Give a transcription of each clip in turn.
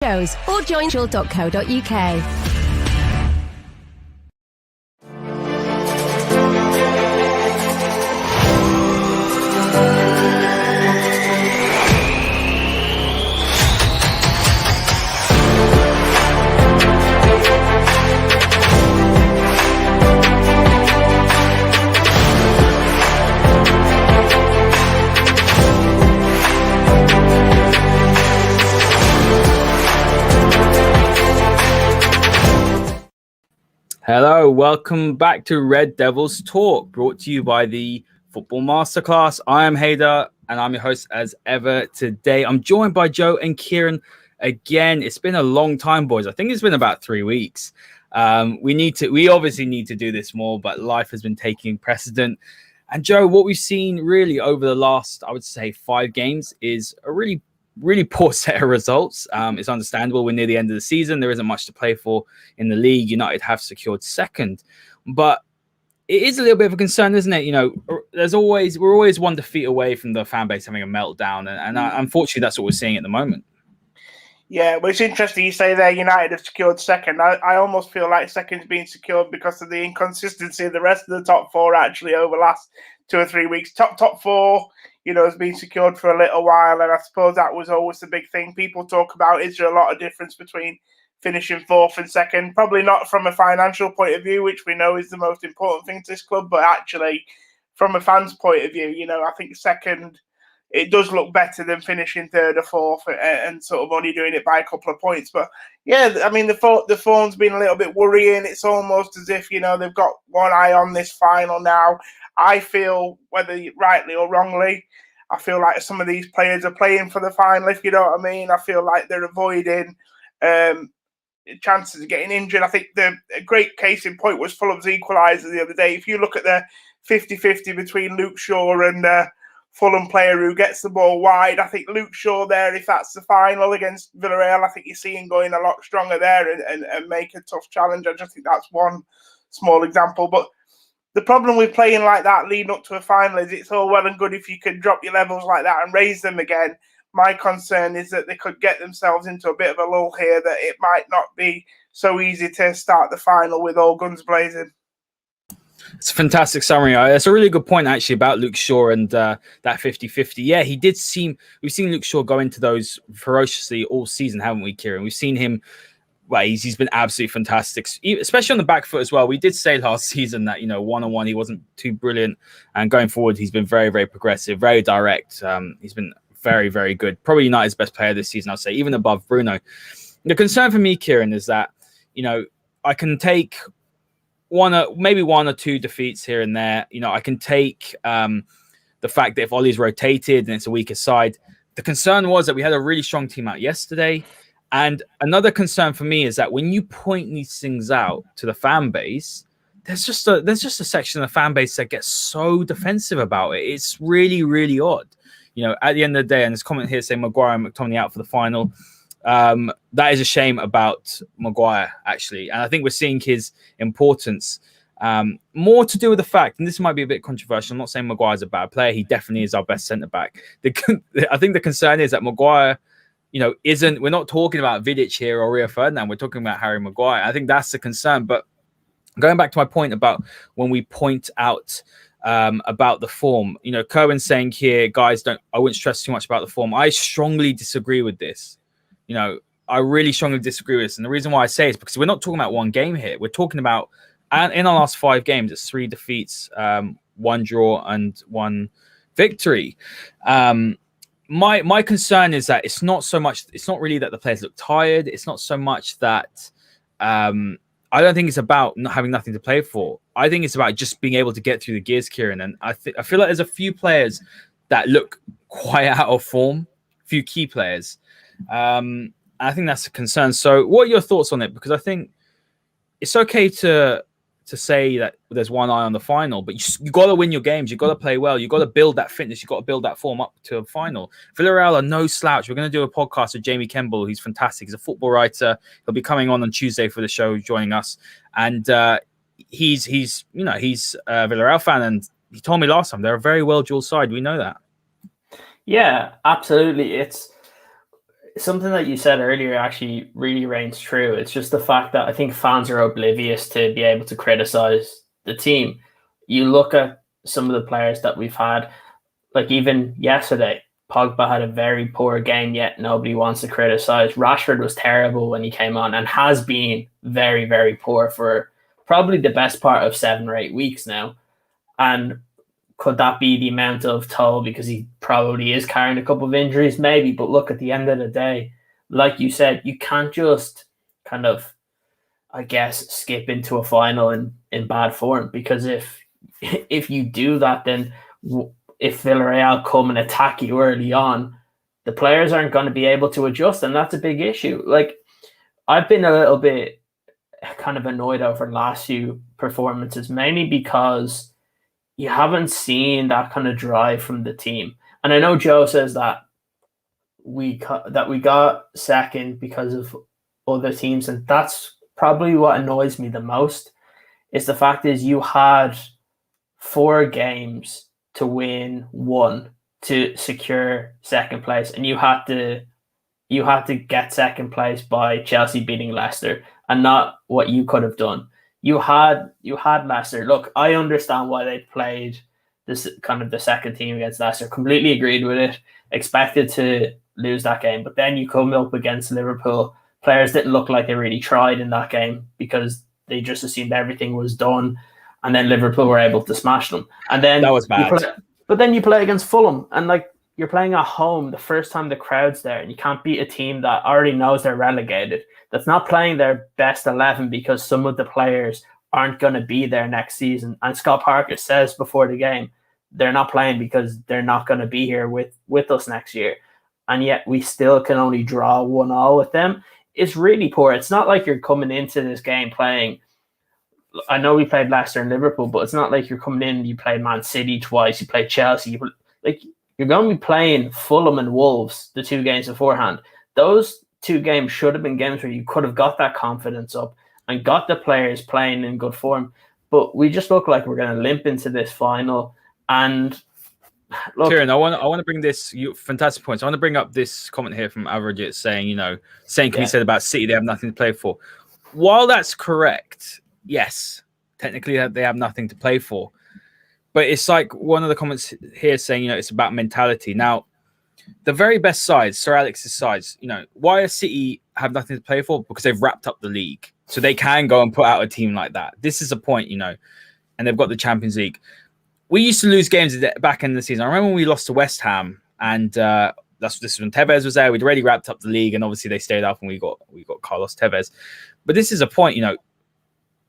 shows or join .co.uk. Hello, welcome back to Red Devils Talk, brought to you by the Football Masterclass. I am Haider, and I'm your host as ever today. I'm joined by Joe and Ciaran again. It's been a long time, boys. I think it's been about 3 weeks. We obviously need to do this more, but life has been taking precedent. And Joe, what we've seen really over the last, I would say, 5 games is a really poor set of results. It's understandable. We're near the end of the season. There isn't much to play for in the league. United have secured second, but it is a little bit of a concern, isn't it? You know, we're always one defeat away from the fan base having a meltdown, and unfortunately, that's what we're seeing at the moment. Yeah, well, it's interesting you say there United have secured second. I almost feel like second's been secured because of the inconsistency of the rest of the top 4 actually over the last 2 or 3 weeks. Top 4, you know, has been secured for a little while, and I suppose that was always the big thing. People talk about, is there a lot of difference between finishing 4th and 2nd? Probably not from a financial point of view, which we know is the most important thing to this club, but actually from a fan's point of view, you know, I think 2nd, it does look better than finishing 3rd or 4th and sort of only doing it by a couple of points. But yeah, I mean, the form's been a little bit worrying. It's almost as if, you know, they've got one eye on this final now. I feel, whether rightly or wrongly, I feel like some of these players are playing for the final, if you know what I mean. I feel like they're avoiding chances of getting injured. I think a great case in point was Fulham's equaliser the other day. If you look at the 50-50 between Luke Shaw and Fulham player who gets the ball wide, I think Luke Shaw there, if that's the final against Villarreal, I think you see him going a lot stronger there and make a tough challenge. I just think that's one small example. But the problem with playing like that leading up to a final is it's all well and good if you can drop your levels like that and raise them again. My concern is that they could get themselves into a bit of a lull here, that it might not be so easy to start the final with all guns blazing. It's a fantastic summary. It's a really good point, actually, about Luke Shaw and that 50-50. Yeah, we've seen Luke Shaw go into those ferociously all season, haven't we, Ciaran? We've seen him, well, he's been absolutely fantastic, especially on the back foot as well. We did say last season that, you know, one-on-one, he wasn't too brilliant. And going forward, he's been very, very progressive, very direct. He's been very, very good. Probably United's best player this season, I'd say, even above Bruno. The concern for me, Ciaran, is that, you know, I can take maybe 1 or 2 defeats here and there. You know, I can take the fact that if Ollie's rotated and it's a weaker side. The concern was that we had a really strong team out yesterday. And another concern for me is that when you point these things out to the fan base, there's just a section of the fan base that gets so defensive about it. It's really, really odd. You know, at the end of the day, and this comment here saying Maguire and McTominay out for the final, that is a shame about Maguire, actually. And I think we're seeing his importance more to do with the fact, and this might be a bit controversial, I'm not saying Maguire's a bad player. He definitely is our best centre-back. I think the concern is that Maguire, you know, we're not talking about Vidic here or Rio Ferdinand. We're talking about Harry Maguire. I think that's the concern. But going back to my point about when we point out about the form, you know, Kerwin's saying here, guys, I wouldn't stress too much about the form. I strongly disagree with this. You know, I really strongly disagree with this. And the reason why I say is because we're not talking about one game here. We're talking about, in our last 5 games, it's 3 defeats, 1 draw and 1 victory. My concern is that it's not really that the players look tired. It's not so much that I don't think it's about not having nothing to play for. I think it's about just being able to get through the gears, Ciaran. And I feel like there's a few players that look quite out of form, a few key players. I think that's a concern. So what are your thoughts on it? Because I think it's okay to say that there's one eye on the final, but you got to win your games. You got to play well. You got to build that fitness. You got to build that form up to a final. Villarreal are no slouch. We're going to do a podcast with Jamie Kemble. He's fantastic. He's a football writer. He'll be coming on Tuesday for the show, joining us. And he's a Villarreal fan, and he told me last time they're a very well-drilled side. We know that. Yeah, absolutely. It's something that you said earlier actually really reigns true. It's just the fact that I think fans are oblivious to be able to criticize the team. You look at some of the players that we've had, like even yesterday, Pogba had a very poor game, yet nobody wants to criticize. Rashford was terrible when he came on and has been very, very poor for probably the best part of 7 or 8 weeks now. And could that be the amount of toll because he probably is carrying a couple of injuries? Maybe. But look, at the end of the day, like you said, you can't just kind of, I guess, skip into a final in bad form, because if you do that, then if Villarreal come and attack you early on, the players aren't going to be able to adjust, and that's a big issue. Like, I've been a little bit kind of annoyed over the last few performances, mainly because you haven't seen that kind of drive from the team. And I know Joe says that we got second because of other teams, and that's probably what annoys me the most. Is the fact is you had 4 games to win 1 to secure second place, and you had to get second place by Chelsea beating Leicester, and not what you could have done. You had Leicester. Look, I understand why they played this kind of the second team against Leicester. Completely agreed with it. Expected to lose that game, but then you come up against Liverpool. Players didn't look like they really tried in that game because they just assumed everything was done, and then Liverpool were able to smash them. And then that was bad. But then you play against Fulham, and like, you're playing at home the first time the crowd's there, and you can't beat a team that already knows they're relegated, that's not playing their best 11 because some of the players aren't going to be there next season. And Scott Parker says before the game, they're not playing because they're not going to be here with us next year. And yet we still can only draw 1-1 with them. It's really poor. It's not like you're coming into this game playing. I know we played Leicester and Liverpool, but it's not like you're coming in, you played Man City twice, you played Chelsea. You're going to be playing Fulham and Wolves the 2 games beforehand. Those 2 games should have been games where you could have got that confidence up and got the players playing in good form. But we just look like we're going to limp into this final. And look, Ciaran, I want to bring this fantastic points. I want to bring up this comment here from Average saying, can be said about City, they have nothing to play for. While that's correct, yes, technically they have nothing to play for. But it's like one of the comments here saying, it's about mentality. Now, the very best sides, Sir Alex's sides, why does City have nothing to play for? Because they've wrapped up the league. So they can go and put out a team like that. This is a point, and they've got the Champions League. We used to lose games back in the season. I remember when we lost to West Ham, and this is when Tevez was there. We'd already wrapped up the league, and obviously they stayed up, and we got Carlos Tevez. But this is a point,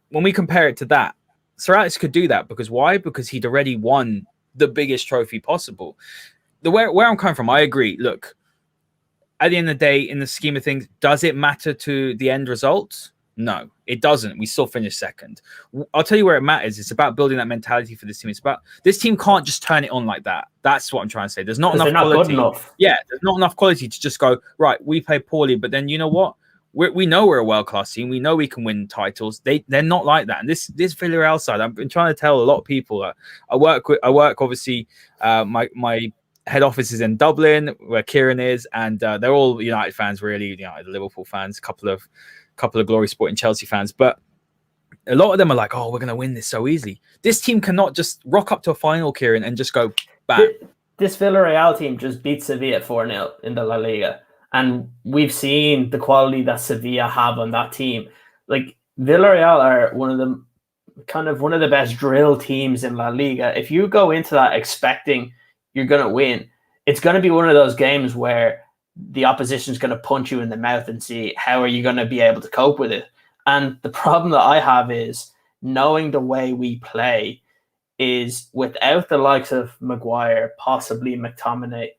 when we compare it to that, Sir Alex could do that because why? Because he'd already won the biggest trophy possible. Where I'm coming from, I agree. Look, at the end of the day, in the scheme of things, does it matter to the end result? No, it doesn't. We still finish second. I'll tell you where it matters. It's about building that mentality for this team. It's about this team can't just turn it on like that. That's what I'm trying to say. There's not enough quality. Good enough. Yeah, there's not enough quality to just go, right, we play poorly, but then you know what? We know we're a world-class team. We know we can win titles. They're not like that. And this Villarreal side, I've been trying to tell a lot of people that I work obviously, my head office is in Dublin, where Ciaran is, and they're all United fans, really. The Liverpool fans, a couple of Glory Sport and Chelsea fans, but a lot of them are like, "Oh, we're going to win this so easily." This team cannot just rock up to a final, Ciaran, and just go bam. This Villarreal team just beat Sevilla 4-0 in the La Liga, and we've seen the quality that Sevilla have on that team. Like, Villarreal are one of the best drill teams in La Liga. If you go into that expecting you're going to win, it's going to be one of those games where the opposition is going to punch you in the mouth and see how are you going to be able to cope with it. And the problem that I have is knowing the way we play is without the likes of Maguire, possibly McTominay.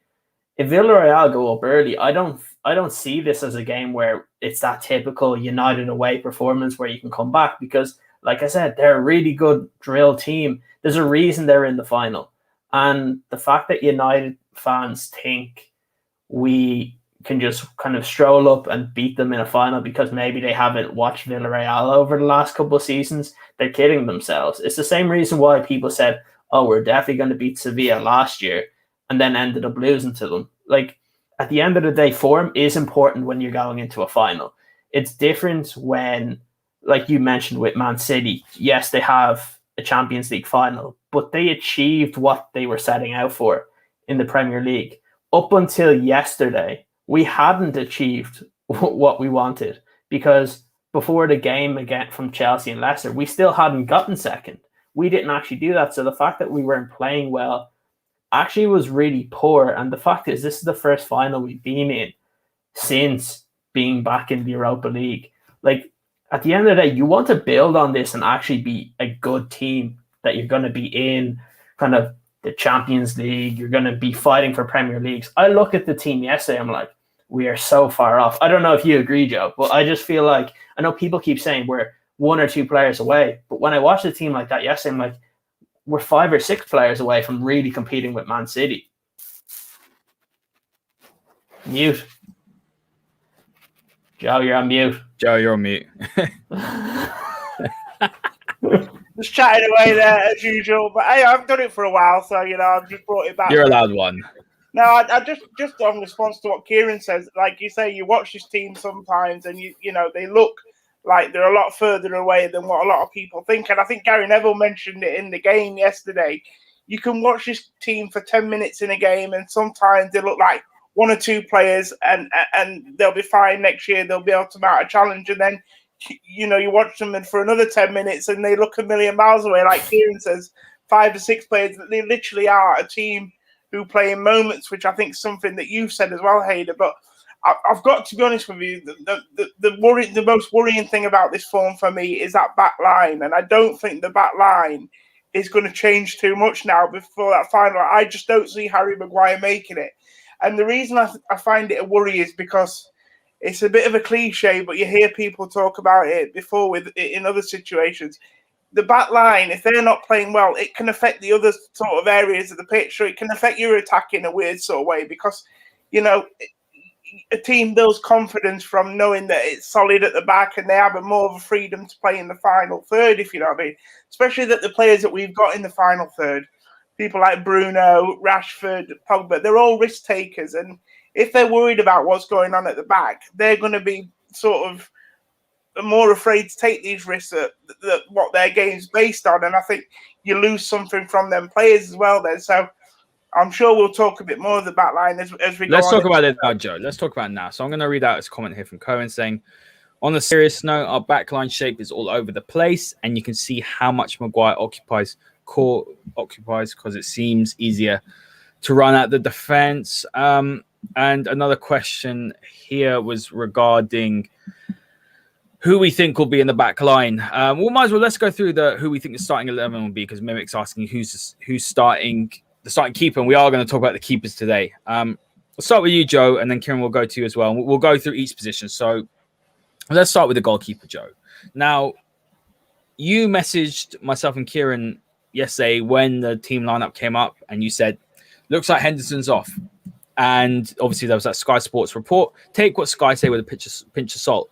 If Villarreal go up early, I don't see this as a game where it's that typical United away performance where you can come back, because, like I said, they're a really good drill team. There's a reason they're in the final. And the fact that United fans think we can just kind of stroll up and beat them in a final because maybe they haven't watched Villarreal over the last couple of seasons, they're kidding themselves. It's the same reason why people said, oh, we're definitely going to beat Sevilla last year, and then ended up losing to them. Like, at the end of the day, form is important when you're going into a final. It's different when, like you mentioned with Man City, yes, they have a Champions League final, but they achieved what they were setting out for in the Premier League. Up until yesterday, we hadn't achieved what we wanted, because before the game again from Chelsea and Leicester, we still hadn't gotten second. We didn't actually do that. So the fact that we weren't playing well actually was really poor. And the fact is, this is the first final we've been in since being back in the Europa League. Like, at the end of the day, you want to build on this and actually be a good team that you're going to be in kind of the Champions League. You're going to be fighting for Premier Leagues. I look at the team yesterday, I'm like, we are so far off. I don't know if you agree, Joe, but I just feel like, I know people keep saying we're 1 or 2 players away, but when I watched a team like that yesterday, I'm like, we're 5 or 6 players away from really competing with Man City. Mute. Joe, you're on mute. Joe, you're on mute. Just chatting away there as usual. But hey, I've done it for a while, so I've just brought it back. You're allowed one. No, I just on response to what Ciaran says, like you say, you watch this team sometimes, and you know they look like they're a lot further away than what a lot of people think. And I think Gary Neville mentioned it in the game yesterday. You can watch this team for 10 minutes in a game, and sometimes they look like 1 or 2 players, and they'll be fine next year. They'll be able to mount a challenge, and then you watch them and for another 10 minutes, and they look a million miles away. Like Ciaran says, 5 to 6 players. They literally are a team who play in moments, which I think is something that you've said as well, Haider. But I've got to be honest with you, the most worrying thing about this form for me is that back line, and I don't think the back line is going to change too much now before that final. I just don't see Harry Maguire making it. And the reason I find it a worry is because it's a bit of a cliche, but you hear people talk about it before in other situations. The back line, if they're not playing well, it can affect the other sort of areas of the pitch, so it can affect your attack in a weird sort of way, because, a team builds confidence from knowing that it's solid at the back and they have more of a freedom to play in the final third, if you know what I mean. Especially that the players that we've got in the final third, people like Bruno, Rashford, Pogba, they're all risk takers. And if they're worried about what's going on at the back, they're going to be sort of more afraid to take these risks that what their game's based on. And I think you lose something from them players as well then. So I'm sure we'll talk a bit more of the back line as we go on. Let's talk about it now, Joe. Let's talk about it now. So I'm going to read out this comment here from Cohen saying, on a serious note, our backline shape is all over the place, and you can see how much Maguire occupies because it seems easier to run at the defense. And another question here was regarding who we think will be in the back line. Let's go through who we think the starting 11 will be, because Mimic's asking who's starting the starting keeper, and we are going to talk about the keepers today. We'll start with you, Joe, and then Ciaran will go to you as well. We'll go through each position. So let's start with the goalkeeper, Joe. Now, you messaged myself and Ciaran yesterday when the team lineup came up, and you said, looks like Henderson's off. And obviously there was that Sky Sports report. Take what Sky say with a pinch of salt.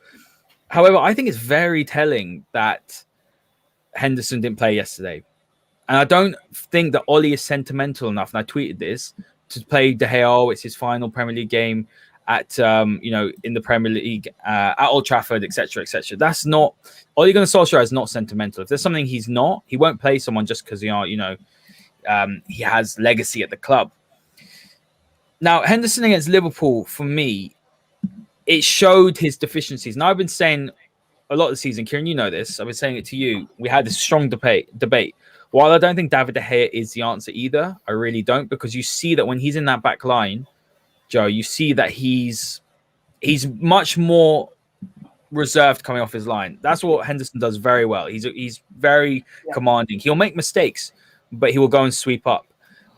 However, I think it's very telling that Henderson didn't play yesterday. And I don't think that Ollie is sentimental enough, and I tweeted this, to play De Gea. It's his final Premier League game at, in the Premier League, at Old Trafford, etc., etc. That's not, Ole Gunnar Solskjaer is not sentimental. If there's something he's not, he won't play someone just because, he has legacy at the club. Now, Henderson against Liverpool, for me, it showed his deficiencies. Now, I've been saying a lot of the season, Ciaran, you know this, I've been saying it to you. We had this strong debate. While I don't think David De Gea is the answer either, I really don't, because you see that when he's in that back line, Joe, you see that he's much more reserved coming off his line. That's what Henderson does very well. He's very commanding. He'll make mistakes, but he will go and sweep up.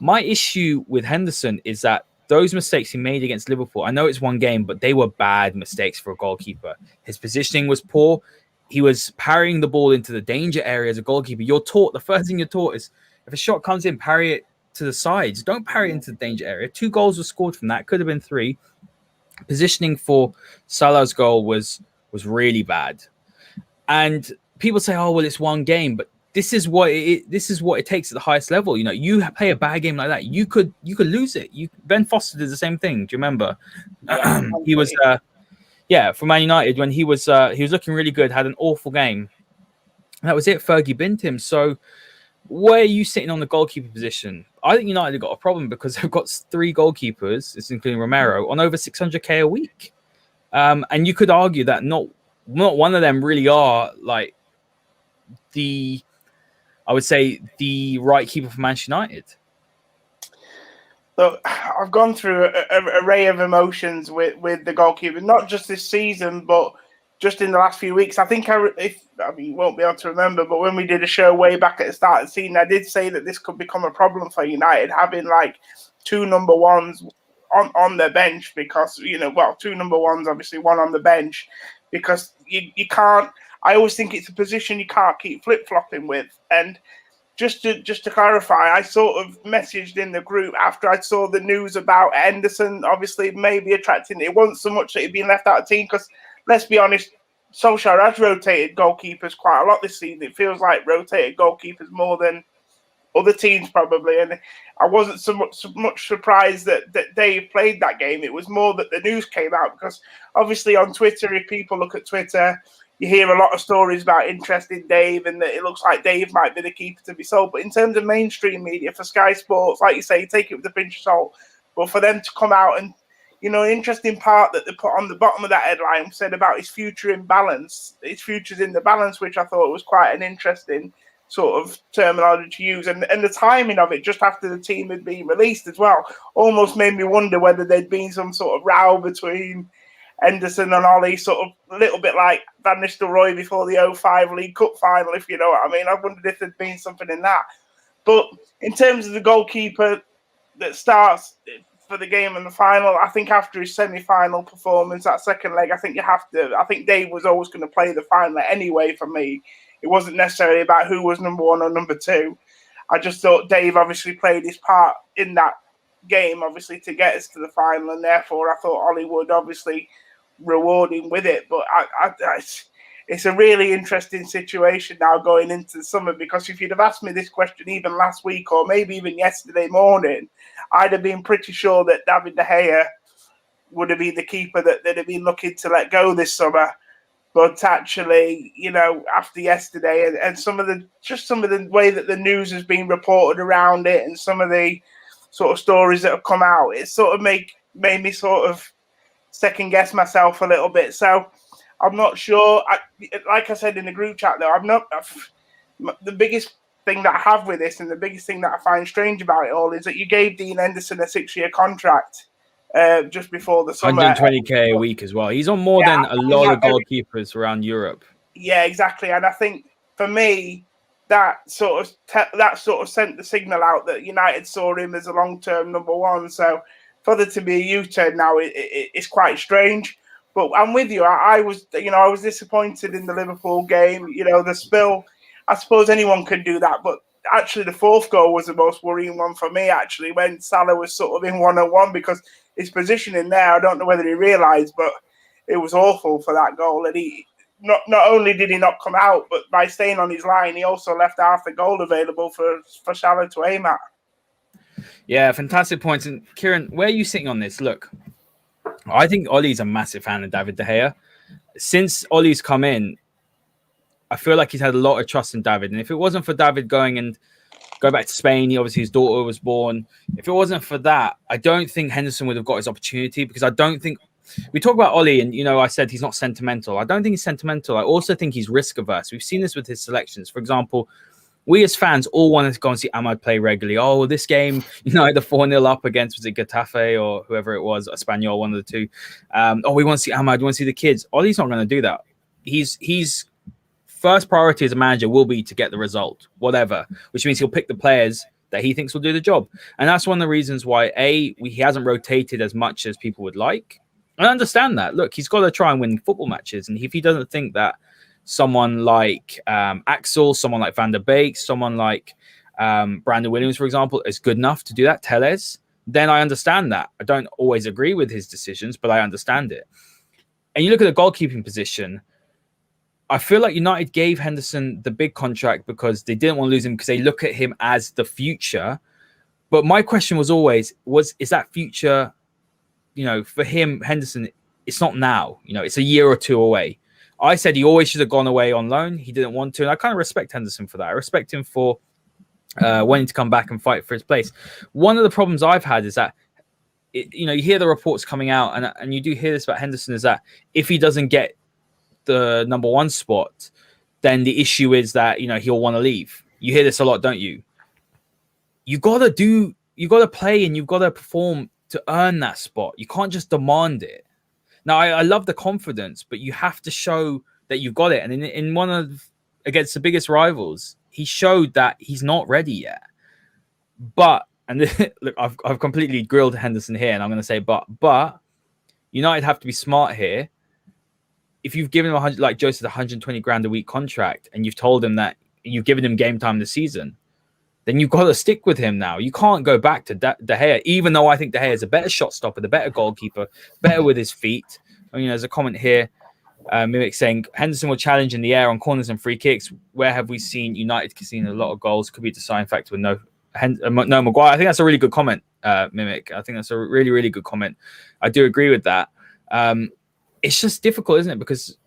My issue with Henderson is that those mistakes he made against Liverpool, I know it's one game, but they were bad mistakes for a goalkeeper. His positioning was poor. He was parrying the ball into the danger area as a goalkeeper. The first thing you're taught is if a shot comes in, parry it to the sides. Don't parry it into the danger area. 2 goals were scored from that. Could have been 3. Positioning for Salah's goal was really bad. And people say, oh, well, it's one game. But this is what it takes at the highest level. You know, you play a bad game like that, you could lose it. Ben Foster did the same thing. Do you remember? Yeah, He was for Man United when he was looking really good, had an awful game. That was it. Fergie binned him. So where are you sitting on the goalkeeper position? I think United have got a problem because they've got 3 goalkeepers, it's including Romero, on over 600k a week. And you could argue that not one of them really are like I would say the right keeper for Manchester United. So I've gone through an array of emotions with the goalkeeper, not just this season, but just in the last few weeks. I think you won't be able to remember, but when we did a show way back at the start of the season, I did say that this could become a problem for United, having like 2 number ones on their bench, because, 2 number ones, obviously 1 on the bench, because you can't. I always think it's a position you can't keep flip-flopping with. And just to clarify, I sort of messaged in the group after I saw the news about Henderson, obviously maybe attracting. It wasn't so much that he'd been left out of the team, because let's be honest, Solskjaer has rotated goalkeepers quite a lot this season. It feels like rotated goalkeepers more than other teams probably, and I wasn't so much surprised that Dave played that game. It was more that the news came out, because obviously on Twitter, if people look at Twitter, you hear a lot of stories about interest in Dave, and that it looks like Dave might be the keeper to be sold. But in terms of mainstream media, for Sky Sports, like you say, take it with a pinch of salt. But for them to come out and, an interesting part that they put on the bottom of that headline said about his future in balance, his future's in the balance, which I thought was quite an interesting sort of terminology to use. And the timing of it, just after the team had been released as well, almost made me wonder whether there'd been some sort of row between Henderson and Ollie, sort of a little bit like Van Nistelrooy before the 2005 League Cup final, if you know what I mean. I wondered if there'd been something in that. But in terms of the goalkeeper that starts for the game and the final, I think after his semi-final performance, that second leg, I think Dave was always going to play the final anyway for me. It wasn't necessarily about who was number 1 or number 2. I just thought Dave obviously played his part in that game, obviously, to get us to the final, and therefore I thought Ollie would obviously reward him with it. But it's a really interesting situation now going into the summer, because if you'd have asked me this question even last week or maybe even yesterday morning, I'd have been pretty sure that David De Gea would have been the keeper that they'd have been looking to let go this summer. But actually, after yesterday and some of the way that the news has been reported around it, and some of the sort of stories that have come out, it sort of made me sort of second guess myself a little bit. So I'm not sure. Like I said in the group chat, though, the biggest thing that I have with this, and the biggest thing that I find strange about it all, is that you gave Dean Henderson a 6-year contract just before the summer. 120k a week as well. He's on more than a lot of goalkeepers around Europe. Yeah, exactly. And I think for me, that sort of sent the signal out that United saw him as a long-term number 1. So for there to be a U-turn now, it's quite strange. But I'm with you. I was disappointed in the Liverpool game. The spill. I suppose anyone could do that, but actually the 4th goal was the most worrying one for me, actually, when Salah was sort of in 1-on-1, because his position in there, I don't know whether he realised, but it was awful for that goal. And he not only did he not come out, but by staying on his line, he also left half the goal available for Salah to aim at. Yeah, fantastic points. And Ciaran, where are you sitting on this? Look, I think Ollie's a massive fan of David De Gea. Since Ollie's come in, I feel like he's had a lot of trust in David. And if it wasn't for David go back to Spain, obviously his daughter was born. If it wasn't for that, I don't think Henderson would have got his opportunity, because I don't think we talk about Ollie, and I said he's not sentimental. I don't think he's sentimental. I also think he's risk averse. We've seen this with his selections. For example, we as fans all want to go and see Ahmad play regularly. Oh, well, this game, the 4-0 up against, was it Getafe or whoever it was, Espanyol, one of the two. We want to see Ahmad, we want to see the kids. Ollie's not going to do that. He's first priority as a manager will be to get the result, whatever, which means he'll pick the players that he thinks will do the job. And that's one of the reasons why, he hasn't rotated as much as people would like. I understand that. Look, he's got to try and win football matches. And if he doesn't think that someone like Axel, someone like Van der Beek, someone like Brandon Williams, for example, is good enough to do that, Telles, then I understand that. I don't always agree with his decisions, but I understand it. And you look at the goalkeeping position, I feel like United gave Henderson the big contract because they didn't want to lose him because they look at him as the future. But my question was always, is that future, for him, Henderson, it's not now. It's a year or two away. I said he always should have gone away on loan. He didn't want to. And I kind of respect Henderson for that. I respect him for wanting to come back and fight for his place. One of the problems I've had is that, you hear the reports coming out, and you do hear this about Henderson, is that if he doesn't get the number one spot, then the issue is that, he'll want to leave. You hear this a lot, don't you? You got to play and you've got to perform to earn that spot. You can't just demand it. Now, I love the confidence, but you have to show that you've got it. And in against the biggest rivals, he showed that he's not ready yet. But, and look, I've completely grilled Henderson here, and I'm going to say, but United have to be smart here. If you've given him like Joe said, 120 grand a week contract, and you've told him that you've given him game time this season, then you've got to stick with him now. You can't go back to De Gea, even though I think De Gea is a better shot stopper, the better goalkeeper, better with his feet. There's a comment here, Mimic saying, Henderson will challenge in the air on corners and free kicks. Where have we seen United conceding a lot of goals? Could be a deciding factor with no Maguire. I think that's a really good comment, Mimic. I think that's a really, really good comment. I do agree with that. It's just difficult, isn't it? Because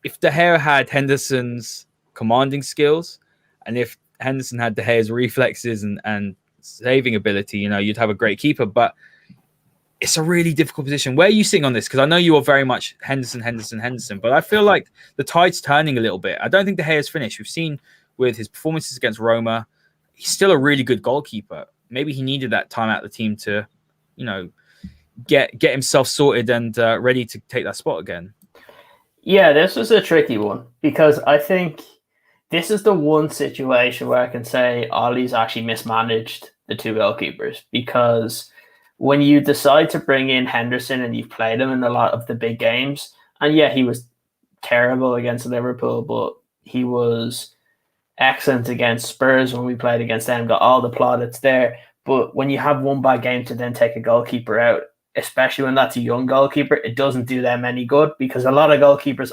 if De Gea had Henderson's commanding skills, and if Henderson had De Gea's reflexes and saving ability, you'd have a great keeper. But it's a really difficult position. Where are you sitting on this? Because I know you are very much Henderson. But I feel like the tide's turning a little bit. I don't think De Gea is finished. We've seen with his performances against Roma, he's still a really good goalkeeper. Maybe he needed that time out of the team to, get himself sorted and ready to take that spot again. Yeah, this was a tricky one because I think this is the one situation where I can say Ollie's actually mismanaged the two goalkeepers, because when you decide to bring in Henderson and you've played him in a lot of the big games, and yeah, he was terrible against Liverpool, but he was excellent against Spurs when we played against them, got all the plaudits there. But when you have one bad game to then take a goalkeeper out, especially when that's a young goalkeeper, it doesn't do them any good, because a lot of goalkeepers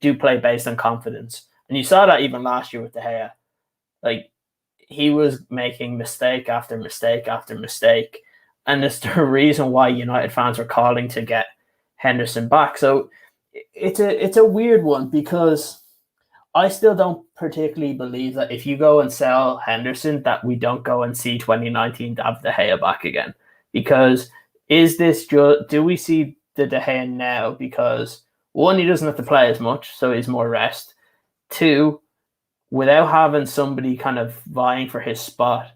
do play based on confidence. And you saw that even last year with De Gea. Like, he was making mistake after mistake after mistake. And it's the reason why United fans were calling to get Henderson back. So it's a weird one, because I still don't particularly believe that if you go and sell Henderson, that we don't go and see 2019 David De Gea back again. Because do we see the De Gea now? Because one, he doesn't have to play as much, so he's more rest. Two, without having somebody kind of vying for his spot,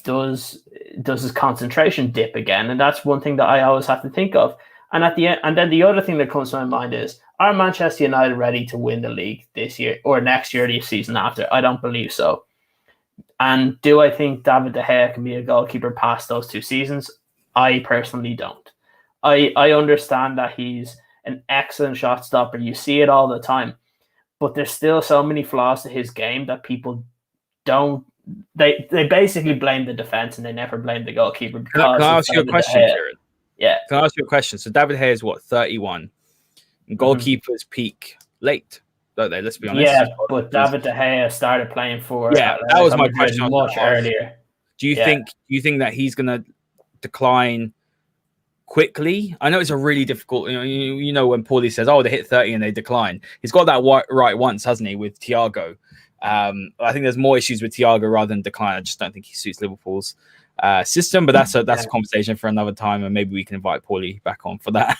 does his concentration dip again? And that's one thing that I always have to think of. And at the end, and then the other thing that comes to my mind is, are Manchester United ready to win the league this year or next year, the season after? I don't believe so. And do I think David De Gea can be a goalkeeper past those 2 seasons? I personally don't. I understand that he's an excellent shot stopper. You see it all the time. But there's still so many flaws to his game that people don't. They basically blame the defense and they never blame the goalkeeper. Can I ask you a question, Ciaran? Yeah. Can I ask you a question? So David Gea is what, 31? And goalkeepers peak late, don't they? Let's be honest. Yeah, but David De Gea started playing for. Yeah, that was my question. Much earlier. Do you think that he's going to decline quickly? I know it's a really difficult. You know when Paulie says, "Oh, they hit 30 and they decline." He's got that right once, hasn't he, with Thiago? I think there's more issues with Thiago rather than decline. I just don't think he suits Liverpool's system, but that's a conversation for another time, and maybe we can invite Paulie back on for that.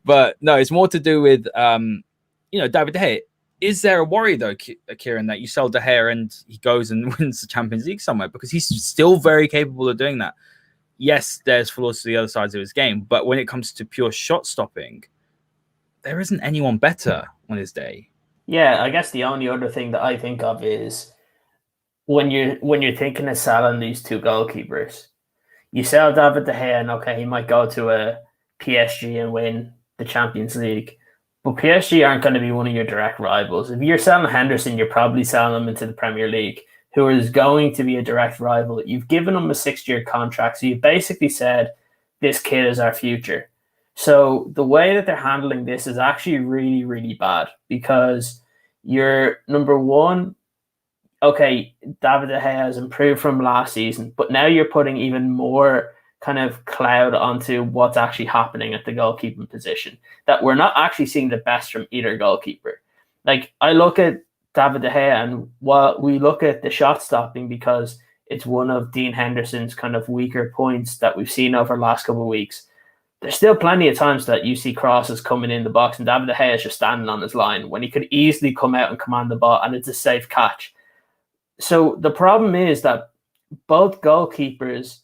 But no, it's more to do with David De Gea. Is there a worry though, Ciaran, that you sell De Gea and he goes and wins the Champions League somewhere? Because he's still very capable of doing that. Yes, there's flaws to the other sides of his game, but when it comes to pure shot stopping, there isn't anyone better on his day. Yeah, I guess the only other thing that I think of is when you're thinking of selling these two goalkeepers, you sell David De Gea and okay, he might go to a PSG and win the Champions League, but PSG aren't going to be one of your direct rivals. If you're selling Henderson, you're probably selling him into the Premier League, who is going to be a direct rival. You've given him a 6-year contract, so you basically said, this kid is our future. So the way that they're handling this is actually really, really bad because you're number one. Okay, David De Gea has improved from last season, but now you're putting even more kind of cloud onto what's actually happening at the goalkeeping position. That we're not actually seeing the best from either goalkeeper. Like I look at David De Gea, and while we look at the shot stopping because it's one of Dean Henderson's kind of weaker points that we've seen over the last couple of weeks, there's still plenty of times that you see crosses coming in the box and David De Gea is just standing on his line when he could easily come out and command the ball and it's a safe catch. So the problem is that both goalkeepers,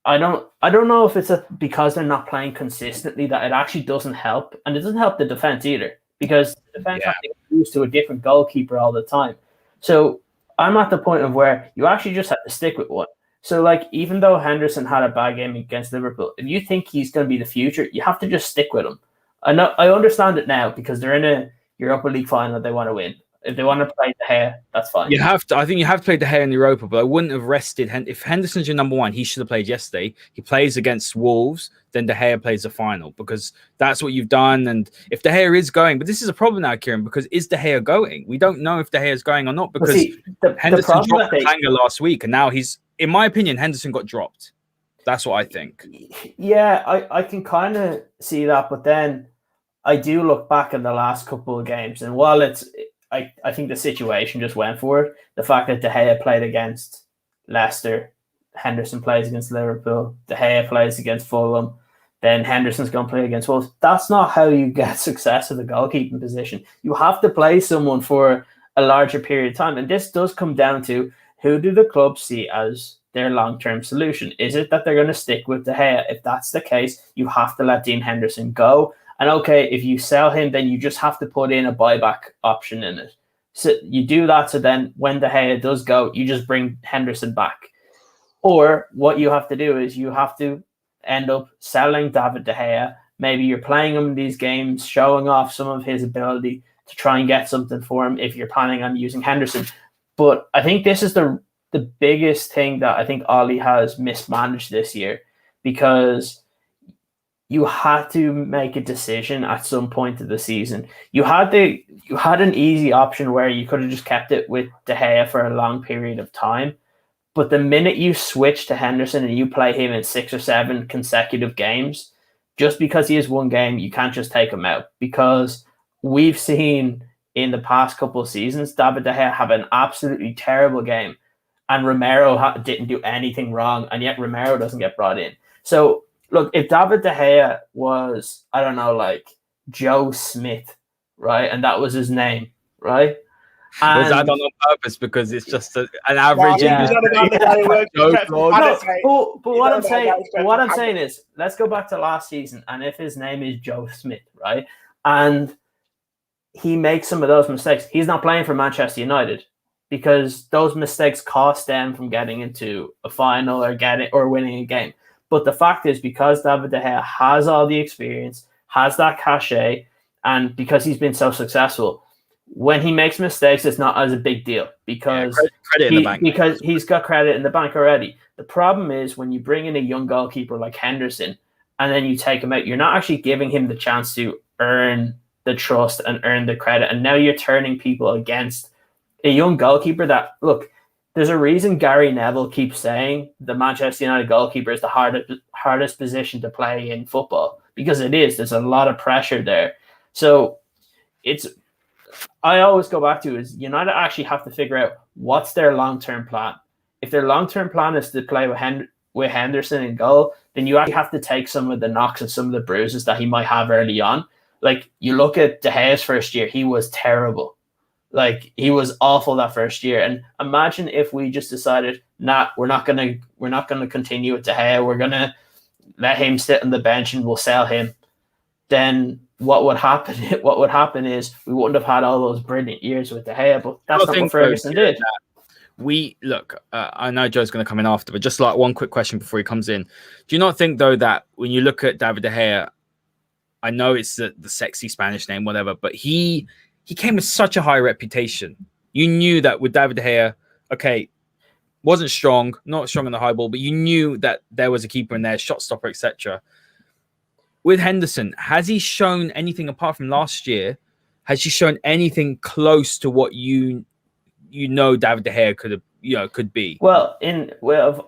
I don't know if it's because they're not playing consistently that it actually doesn't help, and it doesn't help the defense either because the defense have to get used to a different goalkeeper all the time. So I'm at the point of where you actually just have to stick with one. So like even though Henderson had a bad game against Liverpool, if you think he's going to be the future, you have to just stick with him. I understand it now because they're in a Europa League final they want to win. If they want to play De Gea, that's fine. You have to. I think you have to play De Gea in Europa, but I wouldn't have rested. If Henderson's your number one, he should have played yesterday. He plays against Wolves, then De Gea plays the final because that's what you've done. And if De Gea is going, but this is a problem now, Ciaran, because is De Gea going? We don't know if De Gea is going or not because Henderson dropped the hanger last week, and now he's, in my opinion, Henderson got dropped. That's what I think. Yeah, I can kind of see that, but then I do look back in the last couple of games, and while I think the situation just went for it. The fact that De Gea played against Leicester, Henderson plays against Liverpool, De Gea plays against Fulham, then Henderson's going to play against Wolves. That's not how you get success at the goalkeeping position. You have to play someone for a larger period of time. And this does come down to who do the clubs see as their long-term solution? Is it that they're going to stick with De Gea? If that's the case, you have to let Dean Henderson go. And okay, if you sell him, then you just have to put in a buyback option in it. So you do that. So then when De Gea does go, you just bring Henderson back. Or what you have to do is you have to end up selling David De Gea. Maybe you're playing him in these games, showing off some of his ability to try and get something for him if you're planning on using Henderson. But I think this is the biggest thing that I think Ollie has mismanaged this year, because you had to make a decision at some point of the season. You had an easy option where you could have just kept it with De Gea for a long period of time. But the minute you switch to Henderson and you play him in 6 or 7 consecutive games, just because he has one game, you can't just take him out. Because we've seen in the past couple of seasons, David De Gea have an absolutely terrible game. And Romero didn't do anything wrong, and yet Romero doesn't get brought in. So, look, if David De Gea was, I don't know, like Joe Smith, right? And that was his name, right? And was that done on purpose because it's just an average English? But what I'm saying is, let's go back to last season, and if his name is Joe Smith, right? And he makes some of those mistakes, he's not playing for Manchester United, because those mistakes cost them from getting into a final or winning a game. But the fact is, because David De Gea has all the experience, has that cachet, and because he's been so successful, when he makes mistakes, it's not as a big deal because credit in the bank, because he's got credit in the bank already. The problem is when you bring in a young goalkeeper like Henderson and then you take him out, you're not actually giving him the chance to earn the trust and earn the credit. And now you're turning people against a young goalkeeper that, look, there's a reason Gary Neville keeps saying the Manchester United goalkeeper is the hardest position to play in football, because it is. There's a lot of pressure there. So I always go back to is United actually have to figure out what's their long-term plan. If their long-term plan is to play with Henderson in goal, then you actually have to take some of the knocks and some of the bruises that he might have early on. Like, you look at De Gea's first year, he was terrible. Like, he was awful that first year. And imagine if we just decided, we're not gonna continue with De Gea. We're gonna let him sit on the bench and we'll sell him. Then what would happen is we wouldn't have had all those brilliant years with De Gea, but that's not what Ferguson did. I know Joe's going to come in after, but just like one quick question before he comes in. Do you not think, though, that when you look at David De Gea, I know it's the sexy Spanish name, whatever, but he came with such a high reputation. You knew that with David De Gea, okay, wasn't strong, not strong on the high ball, but you knew that there was a keeper in there, shot stopper, etc. with Henderson, has he shown anything apart from last year? Has he shown anything close to what you know David De Gea could be? Well,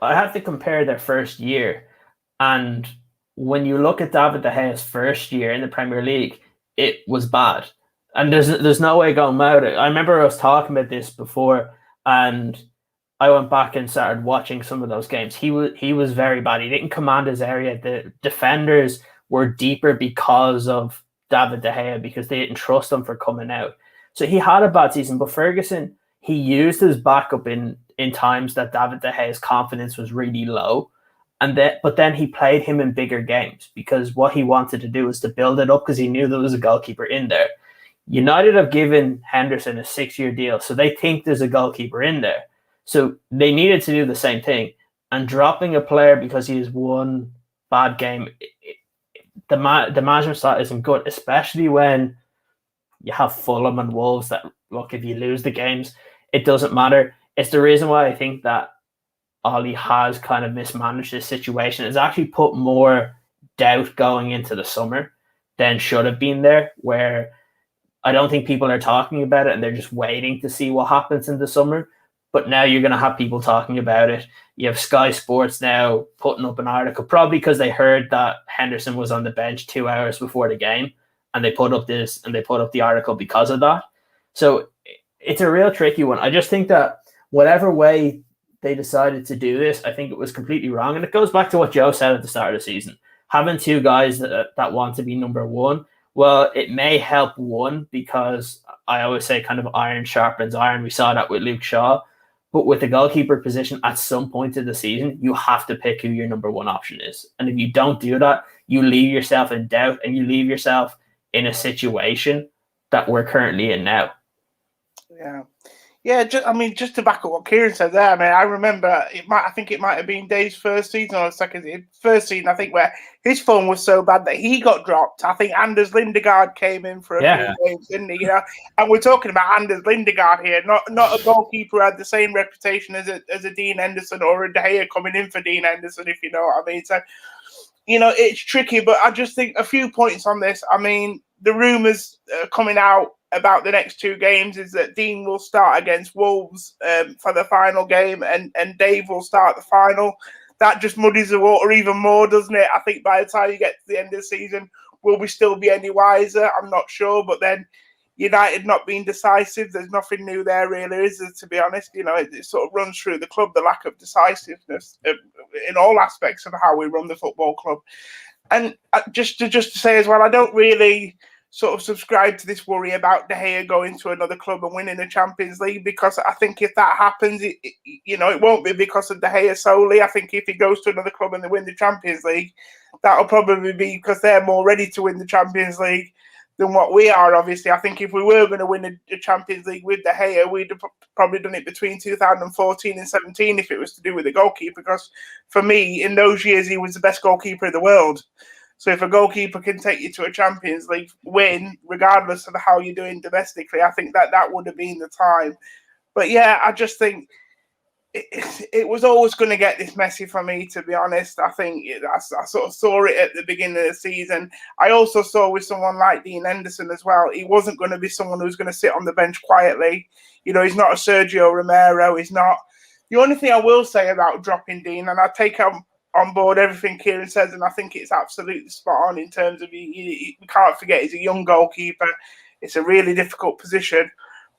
I have to compare their first year, and when you look at David De Gea's first year in the Premier League, it was bad, and there's no way going about it. I remember us talking about this before, and I went back and started watching some of those games. He was very bad. He didn't command his area. The defenders were deeper because of David De Gea, because they didn't trust him for coming out. So he had a bad season, but Ferguson, he used his backup in times that David De Gea's confidence was really low. But then he played him in bigger games, because what he wanted to do was to build it up, because he knew there was a goalkeeper in there. United have given Henderson a 6-year deal, so they think there's a goalkeeper in there. So they needed to do the same thing. And dropping a player because he has one bad game, the management style isn't good, especially when you have Fulham and Wolves that, look, if you lose the games, it doesn't matter. It's the reason why I think that Ollie has kind of mismanaged this situation. It's actually put more doubt going into the summer than should have been there, where I don't think people are talking about it and they're just waiting to see what happens in the summer. But now you're going to have people talking about it. You have Sky Sports now putting up an article, probably because they heard that Henderson was on the bench 2 hours before the game, and they put up the article because of that. So it's a real tricky one. I just think that whatever way they decided to do this, I think it was completely wrong. And it goes back to what Joe said at the start of the season. Having two guys that want to be number one, well, it may help one, because I always say kind of iron sharpens iron. We saw that with Luke Shaw. But with the goalkeeper position, at some point of the season, you have to pick who your number one option is. And if you don't do that, you leave yourself in doubt, and you leave yourself in a situation that we're currently in now. Yeah. Just to back up what Ciaran said there, I remember I think it might have been Dave's first season or first season, I think, where his form was so bad that he got dropped. I think Anders Lindegaard came in for a few games, didn't he? And we're talking about Anders Lindegaard here, not a goalkeeper who had the same reputation as a Dean Henderson or a De Gea coming in for Dean Henderson, if you know what I mean. So, it's tricky, but I just think a few points on this. The rumours coming out about the next two games is that Dean will start against Wolves for the final game, and Dave will start the final. That just muddies the water even more, doesn't it? I think by the time you get to the end of the season, will we still be any wiser? I'm not sure. But then United not being decisive, there's nothing new there really, is there, to be honest? It sort of runs through the club, the lack of decisiveness in all aspects of how we run the football club. And just to say as well, I don't really sort of subscribe to this worry about De Gea going to another club and winning the Champions League, because I think if that happens, it won't be because of De Gea solely. I think if he goes to another club and they win the Champions League, that'll probably be because they're more ready to win the Champions League than what we are, obviously. I think if we were going to win the Champions League with De Gea, we'd have probably done it between 2014 and 17 if it was to do with the goalkeeper, because for me, in those years, he was the best goalkeeper in the world. So if a goalkeeper can take you to a Champions League win, regardless of how you're doing domestically, I think that would have been the time. But yeah, I just think it was always going to get this messy for me, to be honest. I think I sort of saw it at the beginning of the season. I also saw with someone like Dean Henderson as well, he wasn't going to be someone who's going to sit on the bench quietly. He's not a Sergio Romero. He's not. The only thing I will say about dropping Dean, and I take on board everything Ciaran says, and I think it's absolutely spot on in terms of we can't forget he's a young goalkeeper. It's a really difficult position.